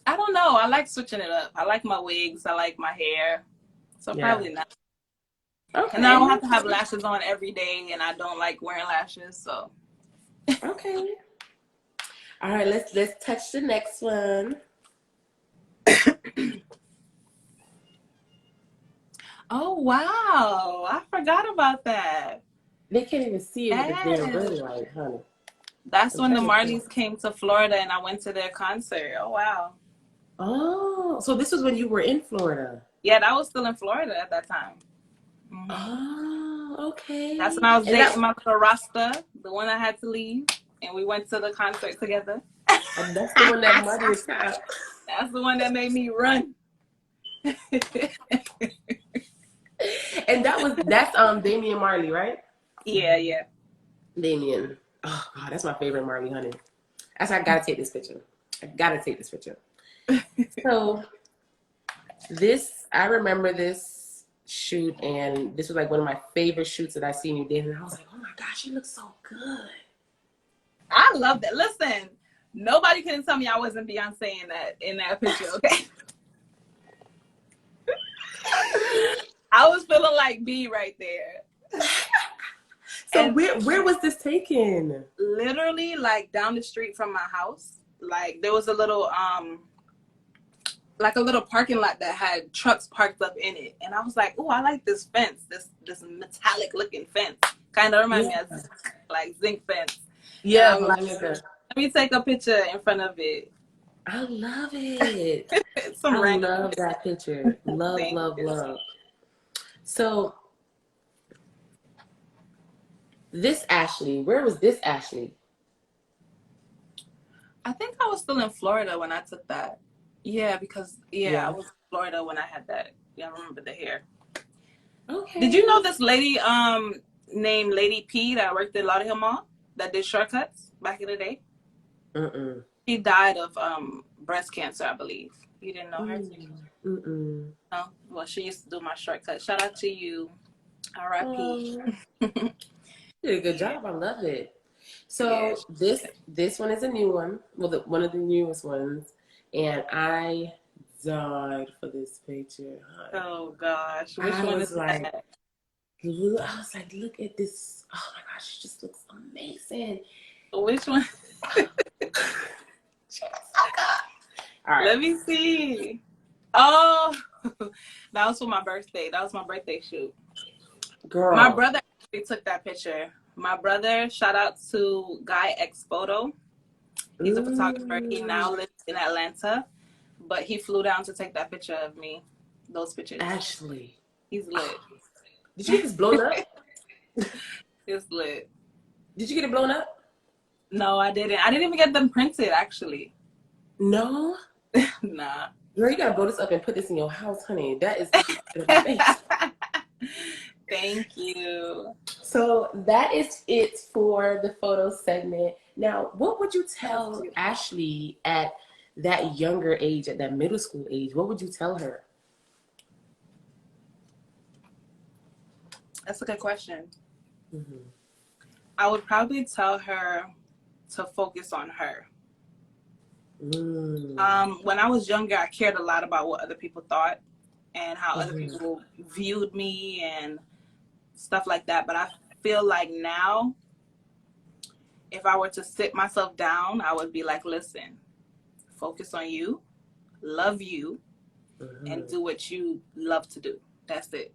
S2: I don't know. I like switching it up. I like my wigs. I like my hair. So probably not.
S1: Okay.
S2: And I don't have to have lashes on every day, and I don't like wearing lashes. So.
S1: Okay. All right. Let's touch the next one.
S2: Oh wow! I forgot about that.
S1: They can't even see it with the damn red
S2: Yes.
S1: light, honey.
S2: That's when the Marleys came to Florida, and I went to their concert. Oh wow!
S1: Oh, so this was when you were in Florida.
S2: Yeah, that was still in Florida at that time. Mm-hmm.
S1: Oh, okay.
S2: That's when I was dating my little Rasta, the one I had to leave, and we went to the concert together.
S1: And that's the one that money is out.
S2: That's the one that made me run.
S1: And that's Damian Marley, right?
S2: Yeah.
S1: Damian. Oh God, that's my favorite Marley, honey. I gotta take this picture. So I remember this shoot, and this was like one of my favorite shoots that I seen you did, and I was like, oh my gosh, you look so good.
S2: I love that. Listen, nobody can tell me I wasn't Beyonce in that picture, okay? I was feeling like B right there.
S1: So where was this taken?
S2: Literally like down the street from my house. Like there was a little like a little parking lot that had trucks parked up in it. And I was like, oh, I like this fence, this metallic looking fence. Kind of reminds me of like zinc fence.
S1: Yeah,
S2: like, let me take a picture in front of it.
S1: I love it.
S2: I
S1: love that picture. Love. So this Ashley, where was this Ashley?
S2: I think I was still in Florida when I took that. Yeah, because I was in Florida when I had that. Yeah, I remember the hair. Okay. Did you know this lady named Lady P that worked at Lauderhill Mall that did shortcuts back in the day? She died of breast cancer, I believe. You didn't know her? No? Well, she used to do my shortcut. Shout out to you. R.I.P.
S1: You did a good job. I love it. So this one is a new one. Well, one of the newest ones. And I died for this picture.
S2: Oh gosh, which one is that?
S1: I was like, look at this. Oh my gosh, she just looks amazing.
S2: Which one?
S1: She looks so good. All right.
S2: Let me see. Oh, that was for my birthday. That was my birthday shoot.
S1: Girl.
S2: My brother actually took that picture. My brother, shout out to Guy X Photo. He's a photographer. He now lives in Atlanta, but he flew down to take that picture of me. Those pictures.
S1: Ashley.
S2: He's lit.
S1: Did you get this blown up?
S2: It's lit.
S1: Did you get it blown up?
S2: No, I didn't. I didn't even get them printed, actually.
S1: No?
S2: Nah.
S1: Girl, you gotta blow this up and put this in your house, honey. That is
S2: Thank you.
S1: So that is it for the photo segment. Now, what would you tell Ashley at that younger age, at that middle school age? What would you tell her?
S2: That's a good question. I would probably tell her to focus on her. When I was younger, I cared a lot about what other people thought and how other people viewed me and stuff like that. But I feel like now, if I were to sit myself down, I would be like, listen, focus on you, love you, and do what you love to do. That's it.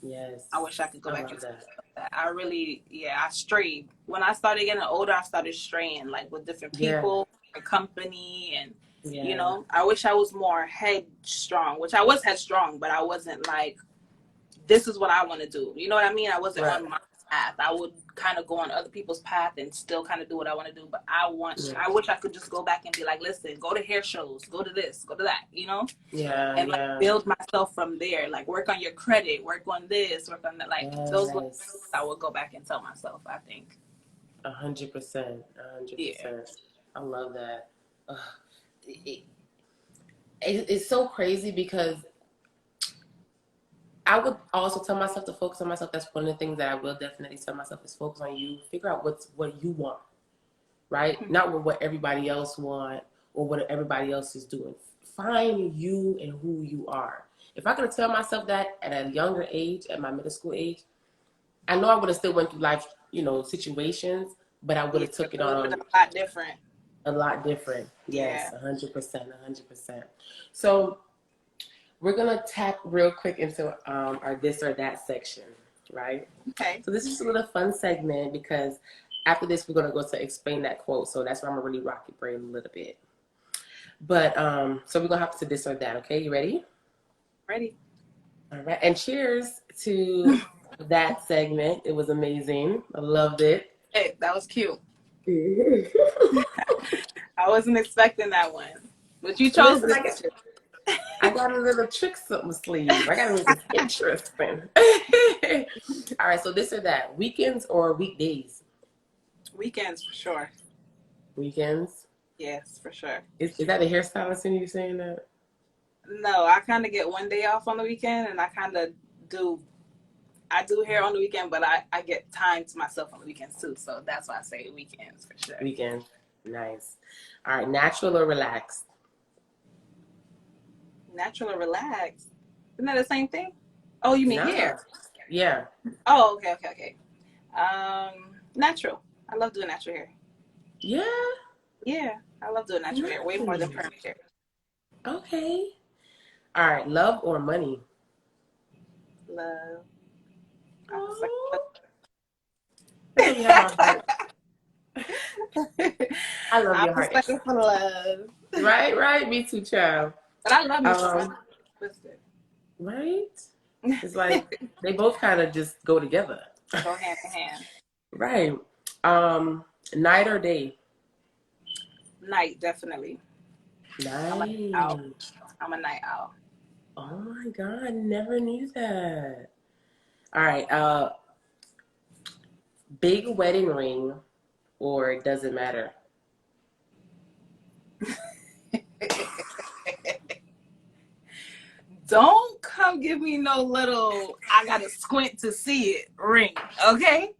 S1: Yes.
S2: I wish I could go back and
S1: that.
S2: I really, I strayed. When I started getting older, I started straying, like with different people, a company, and you know, I wish I was more headstrong, which I was headstrong, but I wasn't like, this is what I want to do. You know what I mean? I wasn't on my path. I would kind of go on other people's path and still kind of do what I want to do. But I wish I could just go back and be like, listen, go to hair shows, go to this, go to that, you know? And like build myself from there. Like work on your credit, work on this, work on that. Like those were things I would go back and tell myself, I think.
S1: 100%. 100%. I love that. It's so crazy because I would also tell myself to focus on myself. That's one of the things that I will definitely tell myself is focus on you. Figure out what you want, right? Not what everybody else want or what everybody else is doing. Find you and who you are. If I could tell myself that at a younger age, at my middle school age, I know I would have still went through life, you know, situations, but I would have took it on
S2: a lot different.
S1: A lot different. Yes, 100%, 100%. So we're going to tap real quick into our this or that section, right?
S2: Okay.
S1: So this is a little fun segment because after this, we're going to go to explain that quote. So that's where I'm going to really rock your brain a little bit. But so we're going to hop to this or that. Okay, you ready?
S2: Ready.
S1: All right. And cheers to that segment. It was amazing. I loved it.
S2: Hey, that was cute. I wasn't expecting that one. But you chose this.
S1: I got a little trick up my sleeve. I got a little interesting. All right, so this or that. Weekends or weekdays?
S2: Weekends, for sure.
S1: Weekends?
S2: Yes, for sure.
S1: Is that a hairstylist in you saying that?
S2: No, I kind of get one day off on the weekend, and I do hair on the weekend, but I get time to myself on the weekends too. So that's why I say weekends for sure.
S1: Weekends. Nice. All right, natural or relaxed?
S2: Natural or relaxed? Isn't that the same thing? Oh, you mean hair?
S1: Yeah.
S2: Oh, okay. Natural. I love doing natural hair.
S1: Yeah?
S2: Yeah, I love doing natural hair way more than permanent hair.
S1: Okay. All right, love or money?
S2: Love.
S1: I love your heart.
S2: I'm sucking for love.
S1: Right. Me too, child.
S2: But I love you.
S1: Right? It's like they both kind of just go together.
S2: Go hand in hand.
S1: Right. Night or day?
S2: Night, definitely.
S1: Night.
S2: I'm a night owl.
S1: Oh my God, never knew that. All right. Big wedding ring or it doesn't matter?
S2: Don't come give me no little, I gotta squint to see it ring, okay?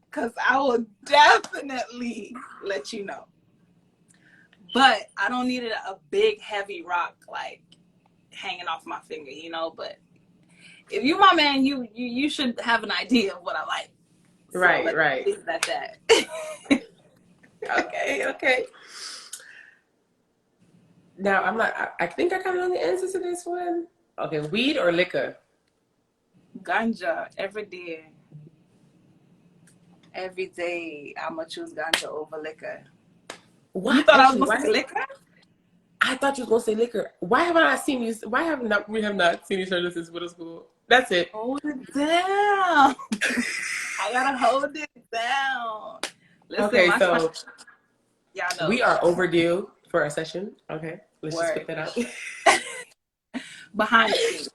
S2: Because I will definitely let you know. But I don't need a big, heavy rock, like, hanging off my finger, you know? But if you my man, you should have an idea of what I like. So
S1: right.
S2: Leave it at that.
S1: Okay. Now, I think I kind of know the answer to this one. Okay, weed or liquor?
S2: Ganja, every day. Every day, I'm going to choose ganja over liquor.
S1: What?
S2: You thought I was going to say liquor?
S1: I thought you were going to say liquor. Why have I not seen you? We have not seen each other since middle school? That's it.
S2: Hold it down. I got to hold it down. Listen,
S1: okay, so
S2: y'all know.
S1: We are overdue for a session. Okay, let's just put that out.
S2: Behind the scenes.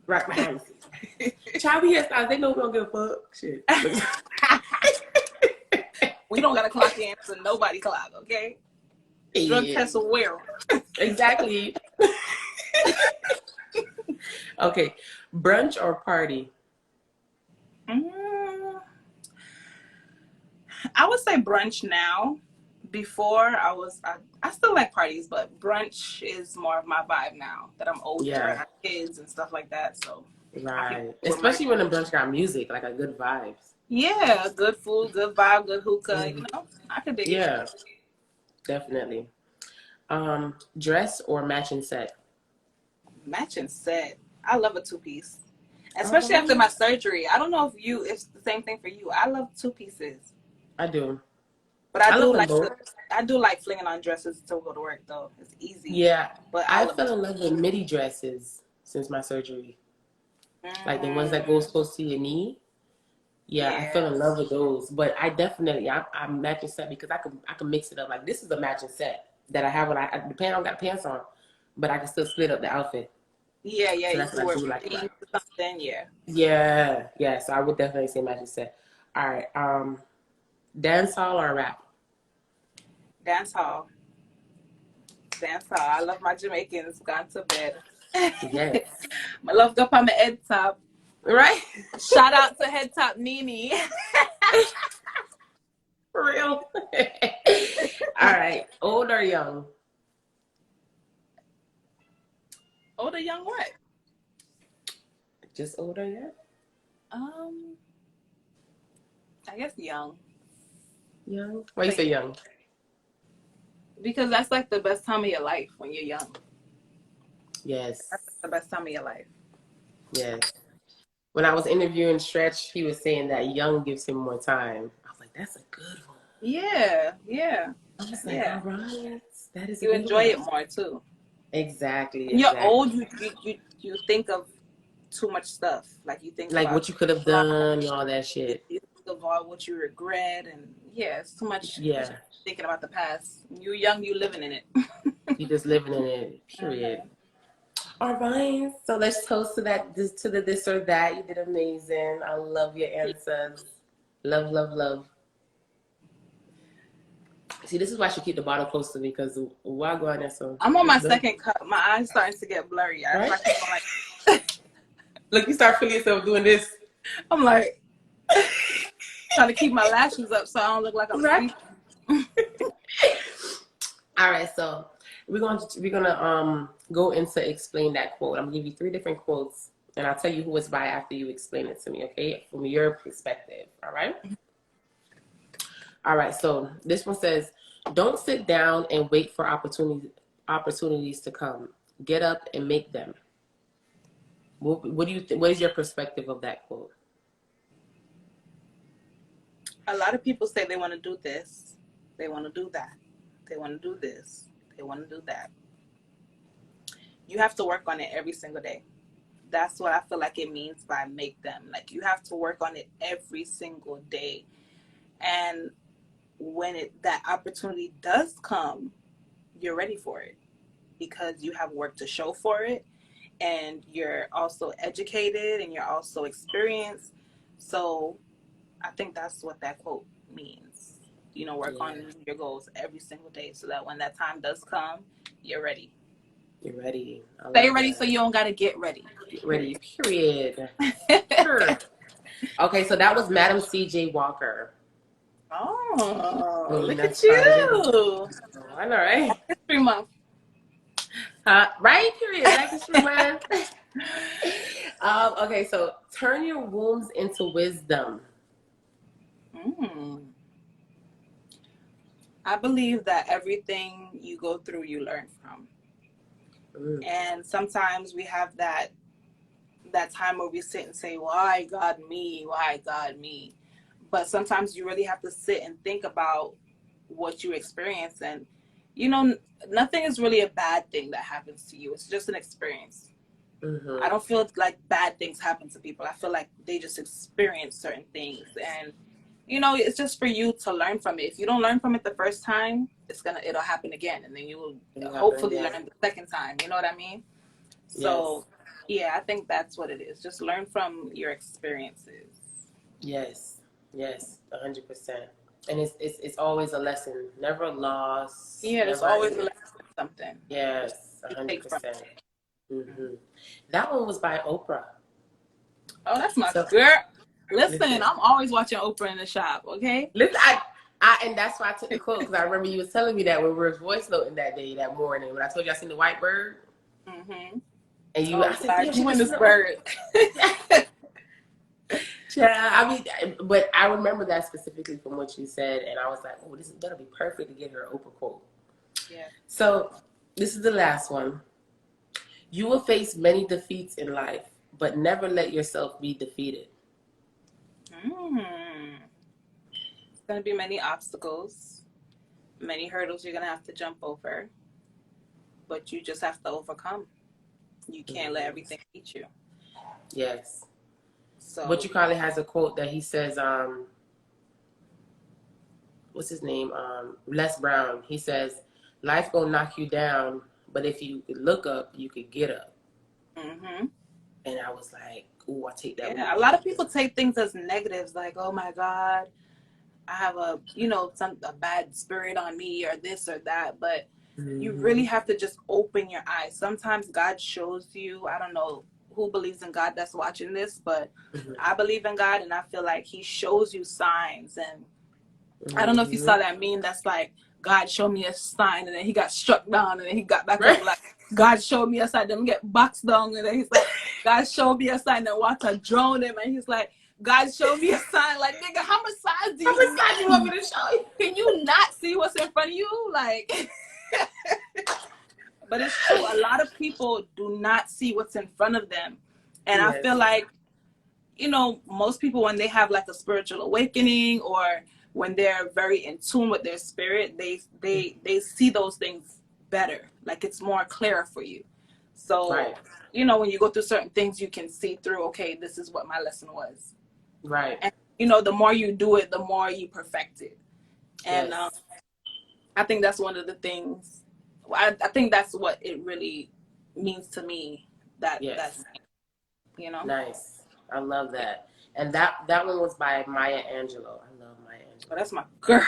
S1: Right, behind the scenes. Child, we hairstylists, they know we don't give a fuck. Shit.
S2: We don't got to clock in, so nobody clock, okay? Drug tests will wear them.
S1: Exactly. Okay, brunch or party?
S2: I would say brunch now. Before I still like parties, but brunch is more of my vibe now that I'm older, I
S1: Yeah,
S2: have kids and stuff like that. So I can
S1: right.
S2: with my
S1: Especially when the brunch got music, like a good vibes.
S2: yeah, good food, good vibe, good hookah.
S1: Mhm.
S2: I could dig it.
S1: Yeah, definitely. Dress or matching set?
S2: Matching set. I love a two piece,
S1: All
S2: especially after
S1: right.
S2: my surgery. I don't know if it's the same thing for you. I love two pieces,
S1: I do.
S2: but
S1: I love them both.
S2: I do like flinging on dresses to go to work though. It's easy,
S1: Yeah,
S2: but I
S1: I
S2: love
S1: fell in love with midi dresses since my surgery. Like the ones that
S2: it.
S1: goes close to your knee. Yeah, I fell
S2: Yeah,
S1: in love with those. But I definitely, I'm matching set because I can mix it up. Like this is a matching set that I have when I don't got pants on, but I can still split up the outfit.
S2: yeah.
S1: So
S2: You
S1: that's
S2: could
S1: what I
S2: wear
S1: do like about
S2: jeans
S1: it.
S2: or something. Yeah,
S1: Yeah, yeah. So I would definitely say matching set. All right. Dance hall or rap?
S2: dance hall, dance hall. I love my Jamaicans. Gone to bed.
S1: Yes.
S2: My love up on my head top.
S1: Right?
S2: Shout out to head top Nini.
S1: For real. All right. Old or young?
S2: Older, young, what?
S1: Just old or young?
S2: Um, I guess young.
S1: Young. Why you say young?
S2: Because that's like the best time of your life when you're young.
S1: Yes.
S2: That's the best time of your life.
S1: Yes. When I was interviewing Stretch, he was saying that young gives him more time. I was like, that's a good one.
S2: Yeah, yeah,
S1: I was like,
S2: yeah.
S1: all right, that is a
S2: You
S1: good
S2: enjoy
S1: one.
S2: it more too.
S1: Exactly,
S2: When you're old,
S1: exactly.
S2: you think of too much stuff. Like you think
S1: Like
S2: about
S1: what you could have
S2: pride,
S1: done and all that
S2: you
S1: shit.
S2: think of all what you regret, and yeah, it's too much
S1: Yeah,
S2: thinking about the past. You're young, you living in it.
S1: you just living in it. Period.
S2: Mhm.
S1: All right, so let's toast to that, to the this or that. You did amazing. I love your answers. Love, love, love. See, this is why I should keep the bottle close to me because why go on there so
S2: I'm on
S1: it's
S2: my
S1: done.
S2: second cup. My eyes starting to get blurry. If
S1: Right?
S2: I keep on like,
S1: Look, you start feeling yourself doing this.
S2: I'm like trying to keep my lashes up so I don't look like I'm
S1: Right?
S2: sleeping.
S1: All right, so we're gonna go into explain that quote. I'm gonna give you three different quotes, and I'll tell you who it's by after you explain it to me, okay? From your perspective. All right. All right. So this one says, "Don't sit down and wait for opportunities to come. Get up and make them." What do you think? What is your perspective of that quote?
S2: A lot of people say they want to do this, they want to do that, they want to do this, they want to do that. You have to work on it every single day. That's what I feel like it means by make them. Like you have to work on it every single day. And when that opportunity does come, you're ready for it because you have work to show for it and you're also educated and you're also experienced. So I think that's what that quote means. Work
S1: Yeah,
S2: on your goals every single day so that when that time does come, you're ready.
S1: you're ready. I
S2: Stay
S1: love
S2: ready so
S1: that.
S2: you don't got to get ready.
S1: Get
S2: Period.
S1: ready. Period. Sure. Okay, so that was Madam C.J. Walker.
S2: Oh,
S1: Queen,
S2: look
S1: that's
S2: at
S1: part of it.
S2: you.
S1: Oh, I know, right?
S2: History Month.
S1: Right? Period. Black History Month. Okay, so turn your wombs into wisdom.
S2: Mm. I believe that everything you go through, you learn from.
S1: Mm,
S2: And sometimes we have that time where we sit and say, why God me? Why God me? But sometimes you really have to sit and think about what you experience. And, you know, nothing is really a bad thing that happens to you. It's just an experience. I
S1: mm-hmm.
S2: don't feel like bad things happen to people. I feel like they just experience certain things. And, it's just for you to learn from it. If you don't learn from it the first time, it'll happen again. And then you will
S1: It'll happen
S2: hopefully
S1: again.
S2: learn the second time. You know what I mean?
S1: Yes.
S2: So, yeah, I think that's what it is. Just learn from your experiences.
S1: Yes. Yes. 100%. And it's always a lesson. Never a loss.
S2: Yeah, there's
S1: Never.
S2: always a lesson, something
S1: Yes.
S2: to take from
S1: 100%.
S2: it.
S1: Mm-hmm. That one was by Oprah.
S2: Oh, that's my
S1: So
S2: girl. Listen,
S1: listen.
S2: I'm always watching Oprah in the shop, okay?
S1: Listen. And that's why I took the quote, because I remember you was telling me that when we were voice noting that day, that morning, when I told you I seen the white bird.
S2: Mm-hmm.
S1: And you,
S2: Oh
S1: I said,
S2: God,
S1: damn, she
S2: you and
S1: just
S2: this
S1: know.
S2: bird.
S1: Yeah, I mean, but I remember that specifically from what you said, and I was like, oh, this is gonna be perfect to get her Oprah quote.
S2: Yeah.
S1: So this is the last one. You will face many defeats in life, but never let yourself be defeated.
S2: It's gonna be many obstacles, many hurdles you're gonna have to jump over, but you just have to overcome. You can't let everything beat you.
S1: Yes. What
S2: So
S1: you call it has a quote that he says, what's his name? Les Brown. He says, life gonna knock you down, but if you could look up, you could get up.
S2: mm-hmm.
S1: And I was like, ooh, I take that with
S2: Yeah, a
S1: me.
S2: lot of people take things as negatives, like, oh my God, I have a bad spirit on me or this or that, but you really have to just open your eyes. Sometimes God shows you, I don't know who believes in God that's watching this, but I believe in God, and I feel like he shows you signs. And I don't know if you saw that meme that's like, God showed me a sign, and then he got struck down, and then he got back up, like, God showed me a sign, then get boxed down, and then he's like, God showed me a sign, then water drowned him, and he's like, God showed me a sign. Like, nigga, how much signs do
S1: How
S2: you
S1: much
S2: need?
S1: time do you want me to show you?
S2: Can you not see what's in front of you? Like, but it's true. A lot of people do not see what's in front of them. And I feel like, most people, when they have like a spiritual awakening, or when they're very in tune with their spirit, they see those things better. Like, it's more clear for you. So, when you go through certain things, you can see through, okay, this is what my lesson was.
S1: Right.
S2: And, the more you do it, the more you perfect it. And I think that's one of the things, I think that's what it really means to me, that's,
S1: Nice. I love that. And that one was by Maya Angelou. I love Maya Angelou.
S2: But that's my girl.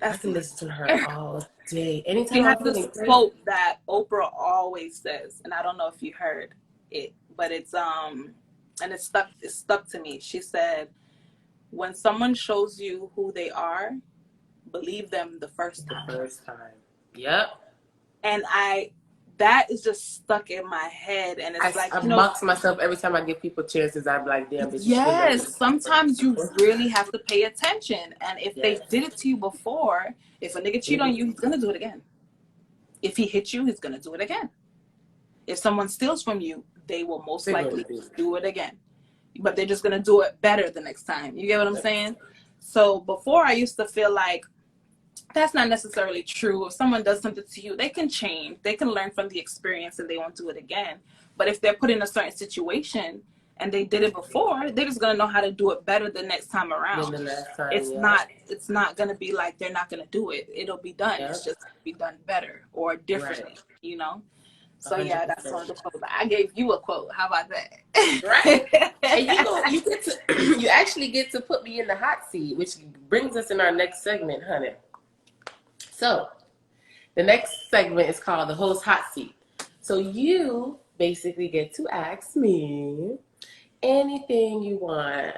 S1: I can listen to her all day. Anytime
S2: She
S1: I'm
S2: has this
S1: feeling great.
S2: quote that Oprah always says, and I don't know if you heard it, but it's and it stuck to me. She said, when someone shows you who they are, believe them the first time.
S1: The first time. Yep.
S2: And that is just stuck in my head. And it's
S1: I box myself every time I give people chances. I'm like, damn, bitch, you should have
S2: yes, sometimes you really have to pay attention. And if they did it to you before, if a nigga cheat on you, he's gonna do it again. If he hit you, he's gonna do it again. If someone steals from you, they will most likely do it again. But they're just gonna do it better the next time. You get what I'm saying? So before, I used to feel like that's not necessarily true. If someone does something to you, they can change. They can learn from the experience and they won't do it again. But if they're put in a certain situation and they did it before, they're just gonna know how to do it better the next time around. It's not gonna be like they're not gonna do it. It'll be done. It's just gonna be done better or differently, So 100%. Yeah, that's one of the quotes. I gave you a quote. How about that?
S1: Right. And you actually get to put me in the hot seat, which brings us in our next segment, honey. So the next segment is called the host hot seat. So you basically get to ask me anything you want.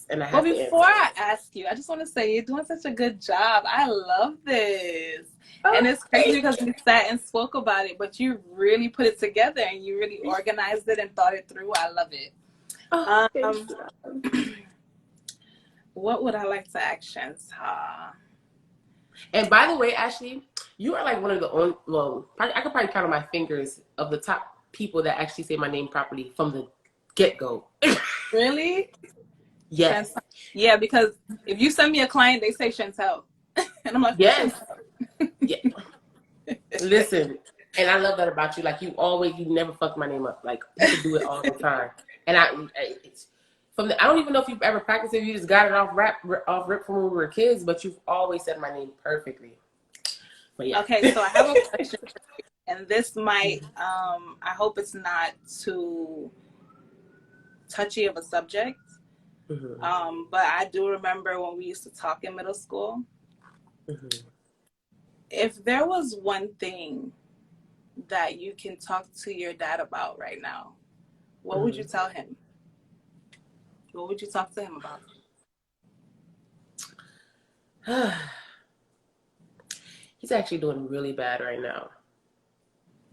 S1: And I have to answer.
S2: Before I ask you, I just want to say you're doing such a good job. I love this. And it's crazy because we sat and spoke about it, but you really put it together and you really organized it and thought it through. I love it. What would I like to ask Shanta?
S1: And by the way, Ashley, you are like one of the only, I could probably count on my fingers of the top people that actually say my name properly from the get-go.
S2: Really?
S1: Yes.
S2: Chantel. Yeah, because if you send me a client, they say Chantel. And I'm like,
S1: yes. Yeah. Listen, and I love that about you. Like, you never fuck my name up. Like, people do it all the time. And I don't even know if you've ever practiced it. You just got it off rip from when we were kids, but you've always said my name perfectly. But yeah.
S2: Okay, so I have a question for you. And this might, I hope it's not too touchy of a subject. Mm-hmm. But I do remember when we used to talk in middle school. Mm-hmm. If there was one thing that you can talk to your dad about right now, what would you tell him? What would you talk to him about?
S1: He's actually doing really bad right now.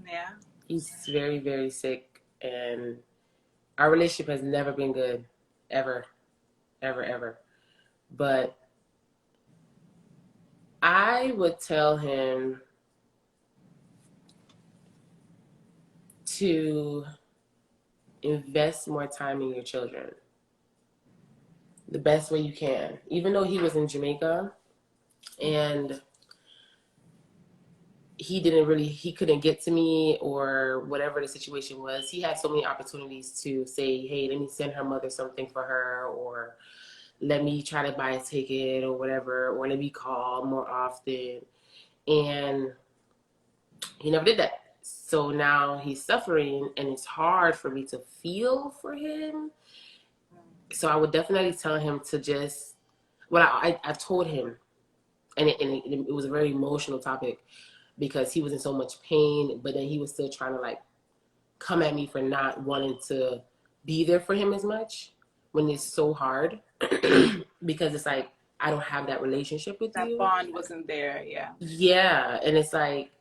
S2: Yeah.
S1: He's very, very sick, and our relationship has never been good, ever, ever, ever. But I would tell him to invest more time in your children the best way you can. Even though he was in Jamaica and he couldn't get to me or whatever the situation was, he had so many opportunities to say, hey, let me send her mother something for her, or let me try to buy a ticket or whatever, or let me call more often. And he never did that. So now he's suffering, and it's hard for me to feel for him. So I would definitely tell him to just, I told him, and it was a very emotional topic because he was in so much pain, but then he was still trying to like come at me for not wanting to be there for him as much when it's so hard because it's like, I don't have that relationship with
S2: That
S1: you.
S2: bond wasn't there. Yeah.
S1: Yeah. And it's like,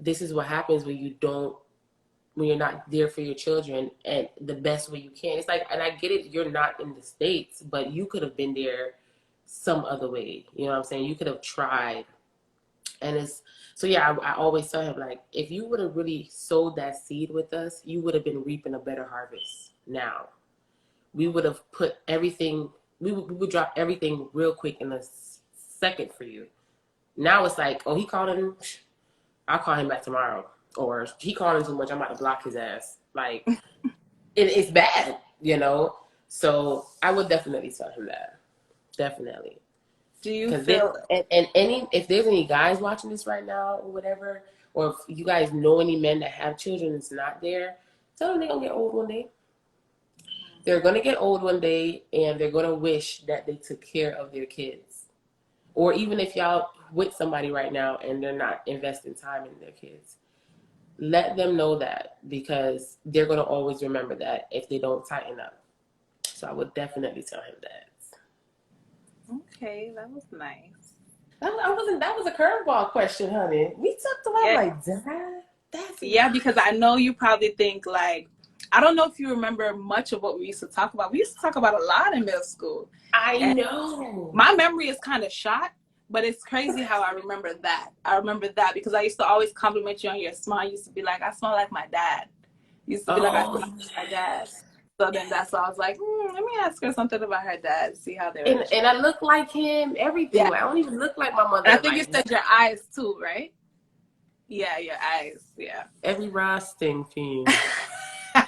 S1: this is what happens when you're not there for your children and the best way you can. It's like, and I get it, you're not in the States, but you could have been there some other way. You know what I'm saying? You could have tried. And it's, so yeah, I always tell him, like, if you would have really sowed that seed with us, you would have been reaping a better harvest now. We would have put everything, we would drop everything real quick in a second for you. Now it's like, oh, he called him, I'll call him back tomorrow. Or he calling too much, I'm about to block his ass. Like, it's bad, you know? So I would definitely tell him that. Definitely.
S2: Do you
S1: Because they
S2: feel
S1: don't, and any, if there's any guys watching this right now or whatever, or if you guys know any men that have children that's not there, tell them they're going to get old one day. They're going to get old one day, and they're going to wish that they took care of their kids. Or even if y'all with somebody right now and they're not investing time in their kids, let them know that, because they're going to always remember that if they don't tighten up. So I would definitely tell him that.
S2: okay? That was nice.
S1: That was a curveball question, honey. We talked about
S2: Yeah.
S1: like that. That's
S2: Yeah, because I know you probably think like, I don't know if you remember much of what we used to talk about. We used to talk about a lot in middle school.
S1: I
S2: And
S1: know.
S2: my memory is kind of shot, but it's crazy how I remember that. I remember that because I used to always compliment you on your smile. You used to be like, I smell like my dad. You used to be like, I smell
S1: Oh,
S2: like my dad. So then that's why I was like, let me ask her something about her dad, see how they were.
S1: and I look like him. Everything.
S2: Yeah.
S1: Like, I don't even look like my
S2: And I
S1: mother.
S2: think you
S1: Like
S2: said your eyes too, right? Yeah, your eyes. Yeah.
S1: every Rosting thing.
S2: Oh,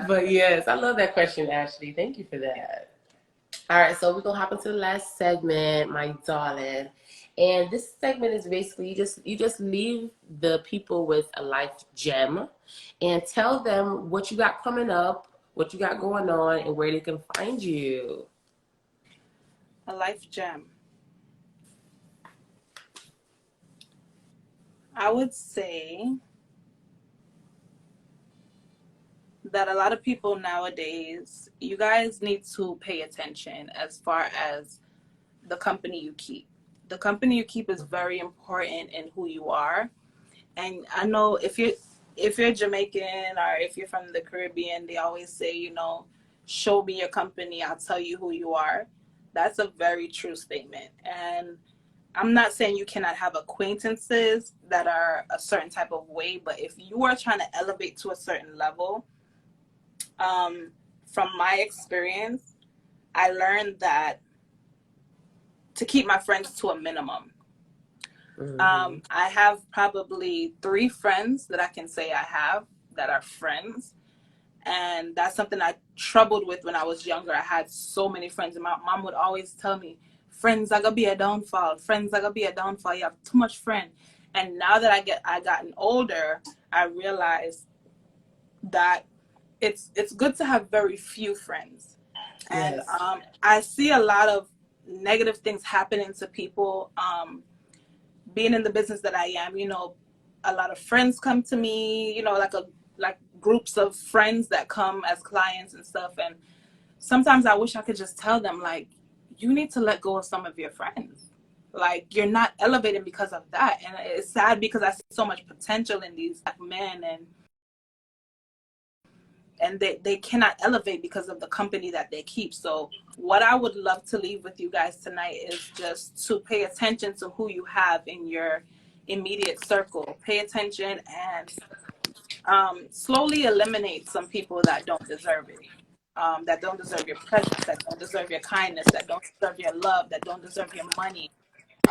S1: But yes, I love that question, Ashley. Thank you for that. All right, so we're gonna hop into the last segment, my darling. And this segment is basically you just leave the people with a life gem and tell them what you got coming up, what you got going on, and where they can find you.
S2: a life gem. I would say that a lot of people nowadays, you guys need to pay attention as far as the company you keep. The company you keep is very important in who you are. And I know if you're Jamaican or if you're from the Caribbean, they always say, show me your company, I'll tell you who you are. That's a very true statement. And I'm not saying you cannot have acquaintances that are a certain type of way, but if you are trying to elevate to a certain level, from my experience, I learned that to keep my friends to a minimum.
S1: Mm-hmm.
S2: I have probably 3 friends that I can say I have that are friends. And that's something I troubled with when I was younger. I had so many friends, and my mom would always tell me, friends are gonna be a downfall. Friends are gonna be a downfall. You have too much friend. And now that I gotten older, I realized that it's good to have very few friends. And
S1: Yes.
S2: I see a lot of negative things happening to people. Being in the business that I am, a lot of friends come to me, like groups of friends that come as clients and stuff, and sometimes I wish I could just tell them, like, you need to let go of some of your friends. Like, you're not elevating because of that. And it's sad because I see so much potential in these black men, and they cannot elevate because of the company that they keep. So what I would love to leave with you guys tonight is just to pay attention to who you have in your immediate circle. Pay attention and slowly eliminate some people that don't deserve it. That don't deserve your presence, that don't deserve your kindness, that don't deserve your love, that don't deserve your money.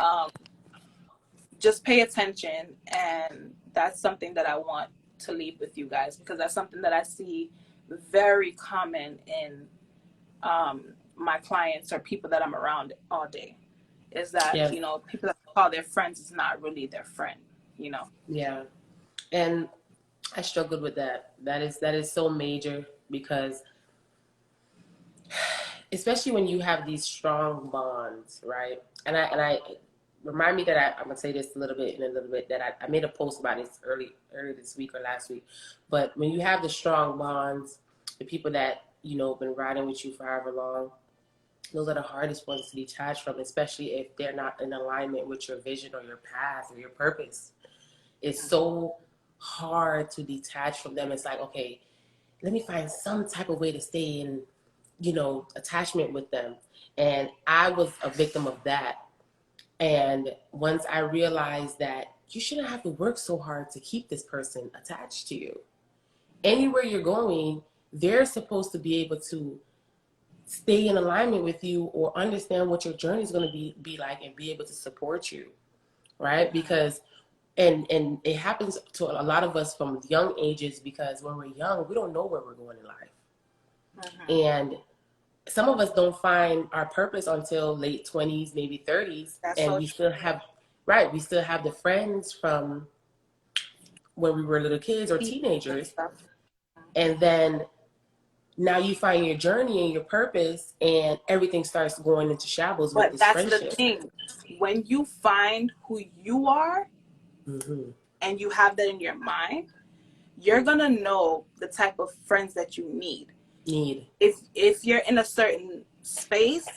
S2: Um, just pay attention, and that's something that I want to leave with you guys, because that's something that I see very common in my clients or people that I'm around all day. Is that,
S1: Yes.
S2: you know, people that call their friends is not really their friend, you know.
S1: Yeah. And I struggled with that. That is so major, because especially when you have these strong bonds, right? And I remind me that I'm gonna say this a little bit in a little bit, that I made a post about this earlier this week or last week. But when you have the strong bonds, the people that, you know, been riding with you for however long, those are the hardest ones to detach from, especially if they're not in alignment with your vision or your path or your purpose. It's so hard to detach from them. It's like, okay, let me find some type of way to stay in, you know, attachment with them. And I was a victim of that. And once I realized that you shouldn't have to work so hard to keep this person attached to you. Anywhere you're going, they're supposed to be able to stay in alignment with you or understand what your journey is going to be like, and be able to support you, right? Because and it happens to a lot of us from young ages, because when we're young, we don't know where we're going in life. And some of us don't find our purpose until late 20s, maybe 30s.
S2: That's
S1: And
S2: so
S1: we
S2: true.
S1: still have, right, we still have the friends from when we were little kids or teenagers. And then now you find your journey and your purpose, and everything starts going into shambles with
S2: But
S1: this
S2: that's the
S1: friendship.
S2: thing. When you find who you are
S1: Mm-hmm.
S2: and you have that in your mind, you're gonna know the type of friends that you need. If you're in a certain space,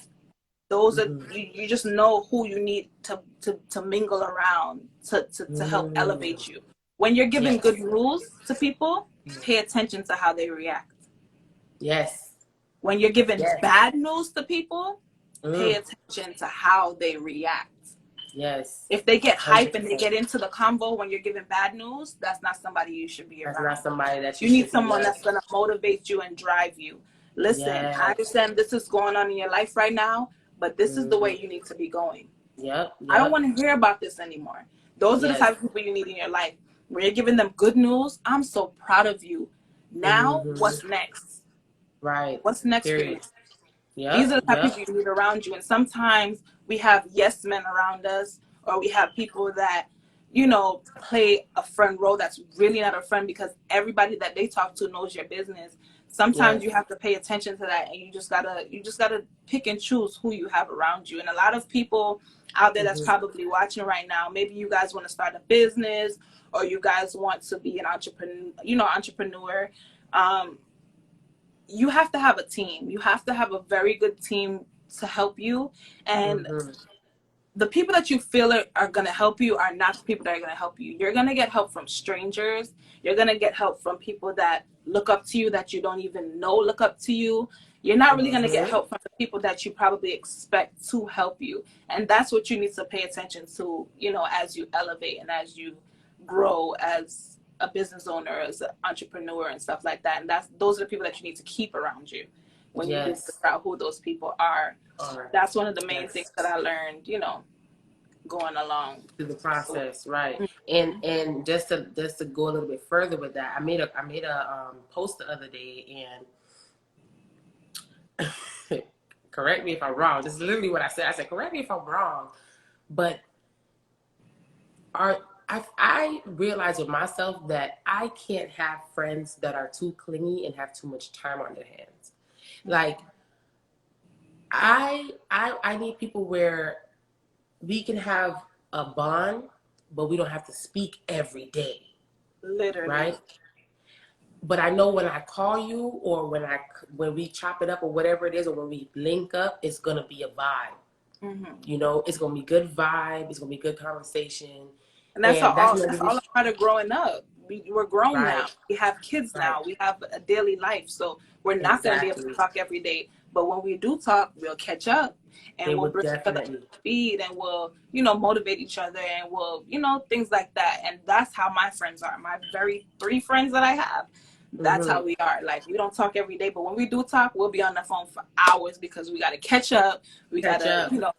S2: those are
S1: Mm-hmm.
S2: you just know who you need to mingle around to help
S1: Mm-hmm.
S2: elevate you. When you're giving
S1: Yes.
S2: good news to people, pay attention to how they react.
S1: Yes.
S2: When you're giving
S1: Yes.
S2: bad news to people, pay
S1: Mm.
S2: attention to how they react.
S1: Yes.
S2: If they get hype and they
S1: 100%.
S2: get into the convo when you're giving bad news, that's not somebody you should be
S1: That's not
S2: around.
S1: somebody that you
S2: You need
S1: should be
S2: someone
S1: with.
S2: that's going to motivate you and drive you. Listen, I
S1: Yes.
S2: understand this is going on in your life right now, but this is the way
S1: Mm.
S2: you need to be going.
S1: Yep.
S2: I don't
S1: Yep.
S2: want to hear about this anymore. Those are the
S1: Yes.
S2: type of people you need in your life. When you're giving them good news, I'm so proud of you. Now,
S1: Mm-hmm.
S2: what's next?
S1: Right.
S2: What's next for you?
S1: Period.
S2: These
S1: Yep.
S2: are the type of
S1: Yep.
S2: people you need around you. And sometimes we have yes men around us, or we have people that, you know, play a friend role that's really not a friend, because everybody that they talk to knows your business. Sometimes
S1: Yes.
S2: you have to pay attention to that, and you just gotta pick and choose who you have around you. And a lot of people out there that's
S1: Mm-hmm.
S2: probably watching right now, maybe you guys want to start a business, or you guys want to be an entrepreneur. Um, you have to have a team. You have to have a very good team to help you. And
S1: Mm-hmm.
S2: the people that you feel are going to help you are not the people that are going to help you. You're going to get help from strangers. You're going to get help from people that look up to you that you don't even know look up to you. You're not really going to get
S1: Mm-hmm.
S2: help from the people that you probably expect to help you. And that's what you need to pay attention to, you know, as you elevate and as you grow as a business owner, as an entrepreneur and stuff like that. And those are the people that you need to keep around you when you do
S1: Yes.
S2: figure out who those people are.
S1: All right.
S2: That's one of the main things
S1: Yes.
S2: that I learned, you know, going along.
S1: Through the process, right?
S2: Mm-hmm.
S1: And just to go a little bit further with that, I made a post the other day, and correct me if I'm wrong. This is literally what I said. I said, correct me if I'm wrong, but I realize with myself that I can't have friends that are too clingy and have too much time on their hands. Like I need people where we can have a bond, but we don't have to speak every day,
S2: Literally.
S1: right? But I know when I call you or when we chop it up or whatever it is, or when we link up, it's gonna be a vibe.
S2: Mm-hmm.
S1: You know, it's gonna be good vibe. It's gonna be good conversation,
S2: And that's
S1: and that's
S2: all.
S1: another
S2: That's all
S1: reason.
S2: a part of growing up. We're grown
S1: Right,
S2: now. We have kids
S1: right,
S2: now. We have a daily life. So we're not going to be able to
S1: exactly.
S2: talk every day. But when we do talk, we'll catch up, and
S1: It
S2: we'll
S1: would
S2: bring each other up to
S1: definitely.
S2: speed, and we'll, motivate each other, and we'll, things like that. And that's how my friends are. My very 3 friends that I have. That's
S1: Mm-hmm.
S2: how we are. Like, we don't talk every day, but when we do talk, we'll be on the phone for hours because we got to catch up. We got
S1: Catch
S2: to,
S1: up.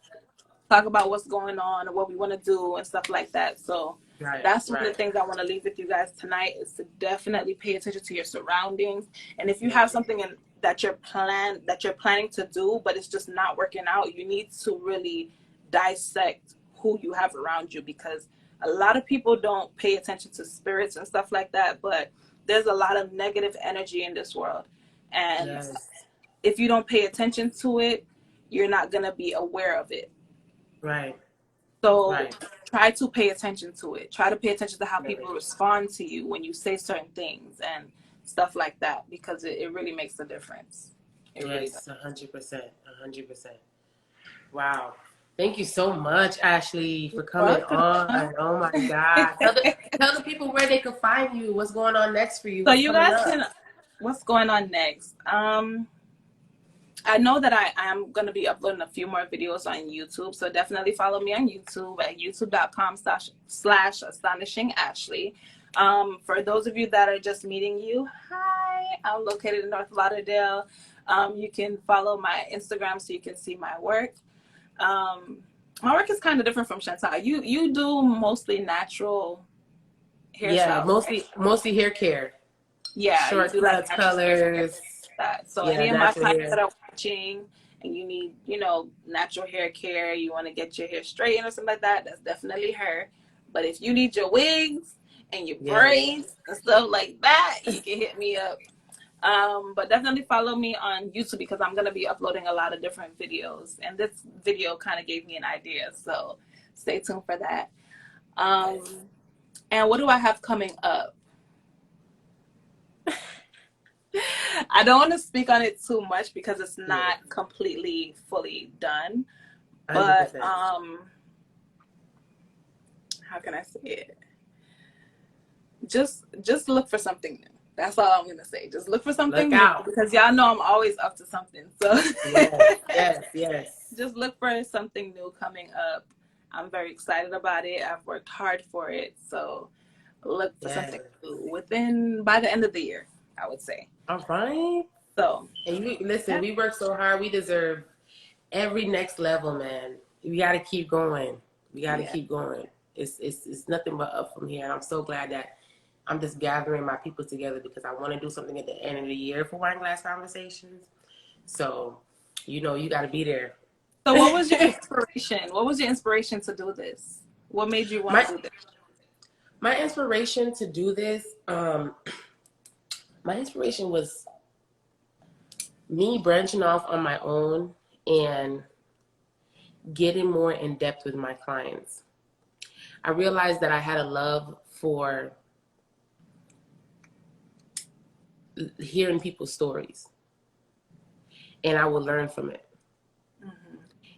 S2: talk about what's going on and what we want to do and stuff like that. So
S1: Right,
S2: that's one of the
S1: right.
S2: things I want to leave with you guys tonight, is to definitely pay attention to your surroundings. And if you
S1: Yep.
S2: have something that you're planning to do, but it's just not working out, you need to really dissect who you have around you, because a lot of people don't pay attention to spirits and stuff like that. But there's a lot of negative energy in this world. And
S1: Yes.
S2: if you don't pay attention to it, you're not going to be aware of it.
S1: Right,
S2: So
S1: right.
S2: try to pay attention to it. Try to pay attention to how
S1: Definitely.
S2: people respond to you when you say certain things and stuff like that, because it really makes a difference. It really does.
S1: Yes, 100%, 100%. Wow. Thank you so much, Ashley, for coming
S2: Welcome.
S1: on. Oh my God. Tell the people where they can find you. What's going on next for you?
S2: So
S1: What's
S2: you
S1: coming
S2: guys
S1: up?
S2: what's going on next? I know that I am going to be uploading a few more videos on YouTube. So definitely follow me on YouTube at youtube.com/astonishing Ashley. For those of you that are just meeting you, hi, I'm located in North Lauderdale. You can follow my Instagram so you can see my work. My work is kind of different from Chantal. You do mostly natural
S1: Yeah,
S2: hairstyles, right?
S1: mostly hair care.
S2: Yeah, you do like
S1: Shortcuts,
S2: natural hair,
S1: colors.
S2: that. So
S1: Yeah,
S2: any of my
S1: natural
S2: clients that
S1: hair.
S2: are watching and you need, natural hair care, you want to get your hair straightened or something like that, that's definitely her. But if you need your wigs and your
S1: Yes.
S2: braids and stuff like that, you can hit me up. But definitely follow me on YouTube, because I'm going to be uploading a lot of different videos. And this video kind of gave me an idea. So stay tuned for that. And what do I have coming up? I don't want to speak on it too much because it's
S1: Yeah.
S2: not completely fully done. But
S1: 100%.
S2: how can I say it? Just look for something new. That's all I'm gonna say. Just look for something
S1: Look
S2: new,
S1: out.
S2: because y'all know I'm always up to something. So
S1: Yes, yes, yes.
S2: just look for something new coming up. I'm very excited about it. I've worked hard for it. So look for
S1: Yes.
S2: something new by the end of the year, I would say.
S1: All right.
S2: So
S1: And listen,
S2: yeah.
S1: we work so hard. We deserve every next level, man. We got to keep going. We got to
S2: Yeah.
S1: keep going. It's nothing but up from here. And I'm so glad that I'm just gathering my people together, because I want to do something at the end of the year for Wine Glass Conversations. So, you got to be there.
S2: So what was your inspiration? What was your inspiration to do this? What made you want
S1: my
S2: to do this?
S1: my inspiration to do this, my inspiration was me branching off on my own and getting more in depth with my clients. I realized that I had a love for hearing people's stories, and I would learn from it
S2: Mm-hmm.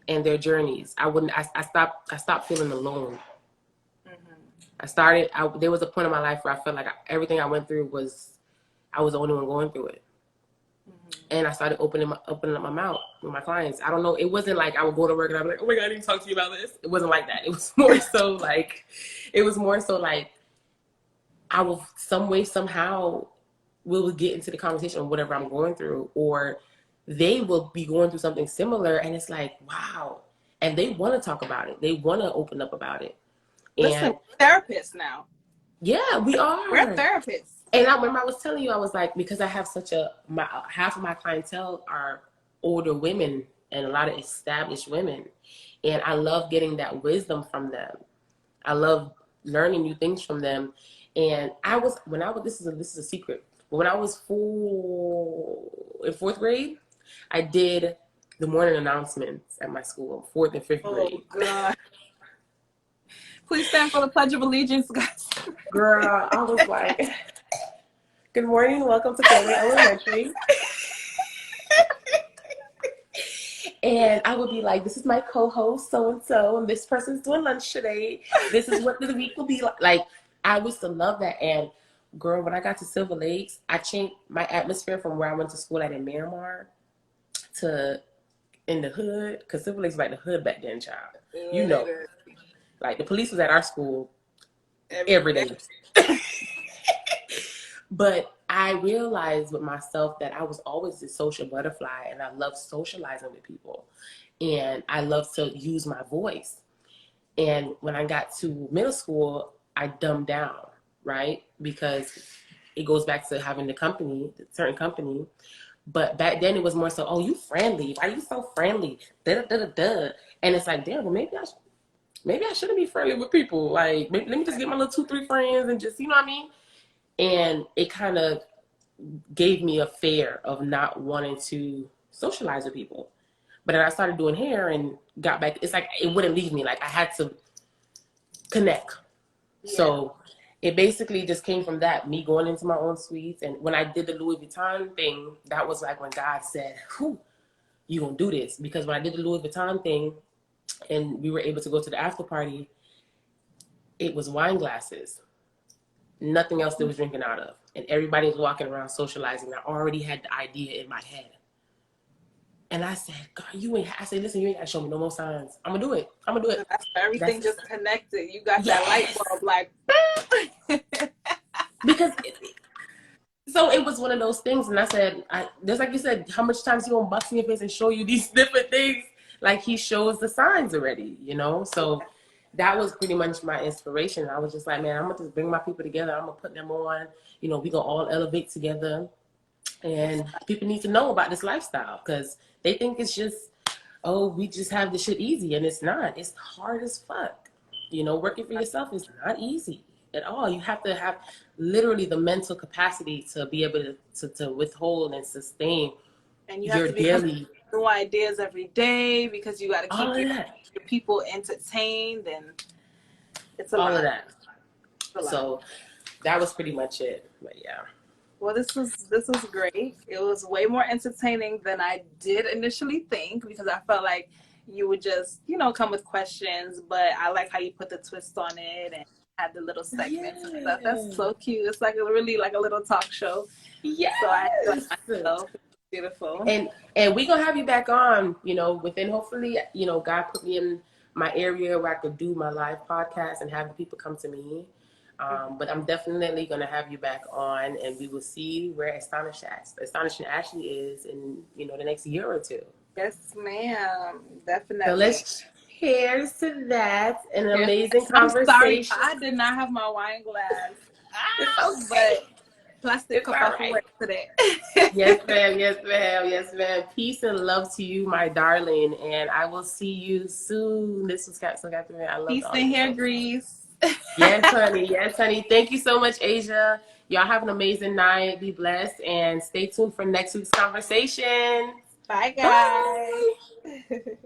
S1: and their journeys. I stopped feeling alone.
S2: Mm-hmm.
S1: There was a point in my life where I felt like everything I went through I was the only one going through it.
S2: Mm-hmm.
S1: And I started opening up my mouth with my clients. I don't know. It wasn't like I would go to work and I'd be like, oh my God, I need to talk to you about this. It wasn't like that. It was more so like, I will some way, somehow, we will get into the conversation of whatever I'm going through, or they will be going through something similar. And it's like, wow. And they want to talk about it. They want to open up about it.
S2: Listen,
S1: And
S2: we're therapists now.
S1: yeah, we
S2: We're
S1: are.
S2: therapists.
S1: And I remember I was telling you, I was like, because I have half of my clientele are older women and a lot of established women. And I love getting that wisdom from them. I love learning new things from them. And this is a secret. When I was in fourth grade, I did the morning announcements at my school, fourth and fifth grade.
S2: Oh God. Please stand for the Pledge of Allegiance, guys.
S1: Girl, I was like, Good morning. Welcome to Family Elementary. And I would be like, this is my co-host, so-and-so, and this person's doing lunch today. This is what the week will be like. Like, I used to love that. And girl, when I got to Silver Lakes, I changed my atmosphere from where I went to school at in Miramar to in the hood. Because Silver Lakes was like the hood back then, child. You know, like the police was at our school every day. But I realized with myself that I was always a social butterfly and I love socializing with people. And I love to use my voice. And when I got to middle school, I dumbed down, right? Because it goes back to having the company, the certain company. But back then it was more so, oh, you friendly. Why are you so friendly? Da, da, da, da. And it's like, damn, well, maybe I shouldn't be friendly with people. Like, maybe, let me just get my little 2-3 friends and just, you know what I mean? And it kind of gave me a fear of not wanting to socialize with people. But then I started doing hair and got back. It's like it wouldn't leave me. Like I had to connect. Yeah. So it basically just came from that, me going into my own suites. And when I did the Louis Vuitton thing, that was like when God said, whew, you gonna do this. Because when I did the Louis Vuitton thing and we were able to go to the after party, it was wine glasses. Nothing else they was drinking out of. And everybody was walking around socializing. I already had the idea in my head. And I said, God, I said, listen, you ain't got to show me no more signs. I'm going to do it. I'm going to do it.
S2: That's everything just connected. You got that light bulb like.
S1: Because so it was one of those things. And I said, just like you said, how much times he going to box in your face and show you these different things? Like he shows the signs already, you know? So that was pretty much my inspiration. I was just like, man, I'm going to just bring my people together. I'm going to put them on. You know, we going to all elevate together. And people need to know about this lifestyle because they think it's just, oh, we just have this shit easy. And it's not. It's hard as fuck. You know, working for yourself is not easy at all. You have to have literally the mental capacity to be able to withhold and sustain
S2: and you have your to be daily new ideas every day because you got to keep your people entertained and it's a
S1: all
S2: lot.
S1: Of that. So that was pretty much it. But yeah.
S2: Well, this was great. It was way more entertaining than I did initially think because I felt like you would just, you know, come with questions, but I like how you put the twist on it and had the little segments and stuff. That's so cute. It's like really like a little talk show.
S1: Yeah.
S2: So I enjoyed myself. Beautiful.
S1: And we're gonna have you back on, you know, within hopefully, you know, God put me in my area where I could do my live podcast and have the people come to me. But I'm definitely going to have you back on and we will see where Astonishing Ashley is in, you know, the next year or two.
S2: Yes, ma'am. Definitely.
S1: So let's cheers to that. An amazing conversation.
S2: I'm sorry, I did not have my wine glass. But plastic cup off of work today.
S1: Yes, ma'am. Yes, ma'am. Yes, ma'am. Peace and love to you, my darling. And I will see you soon. This was Catherine. I love
S2: peace and hair grease.
S1: Yes, honey. Yes, honey. Thank you so much, Asia. Y'all have an amazing night. Be blessed and stay tuned for next week's conversation.
S2: Bye, guys. Bye.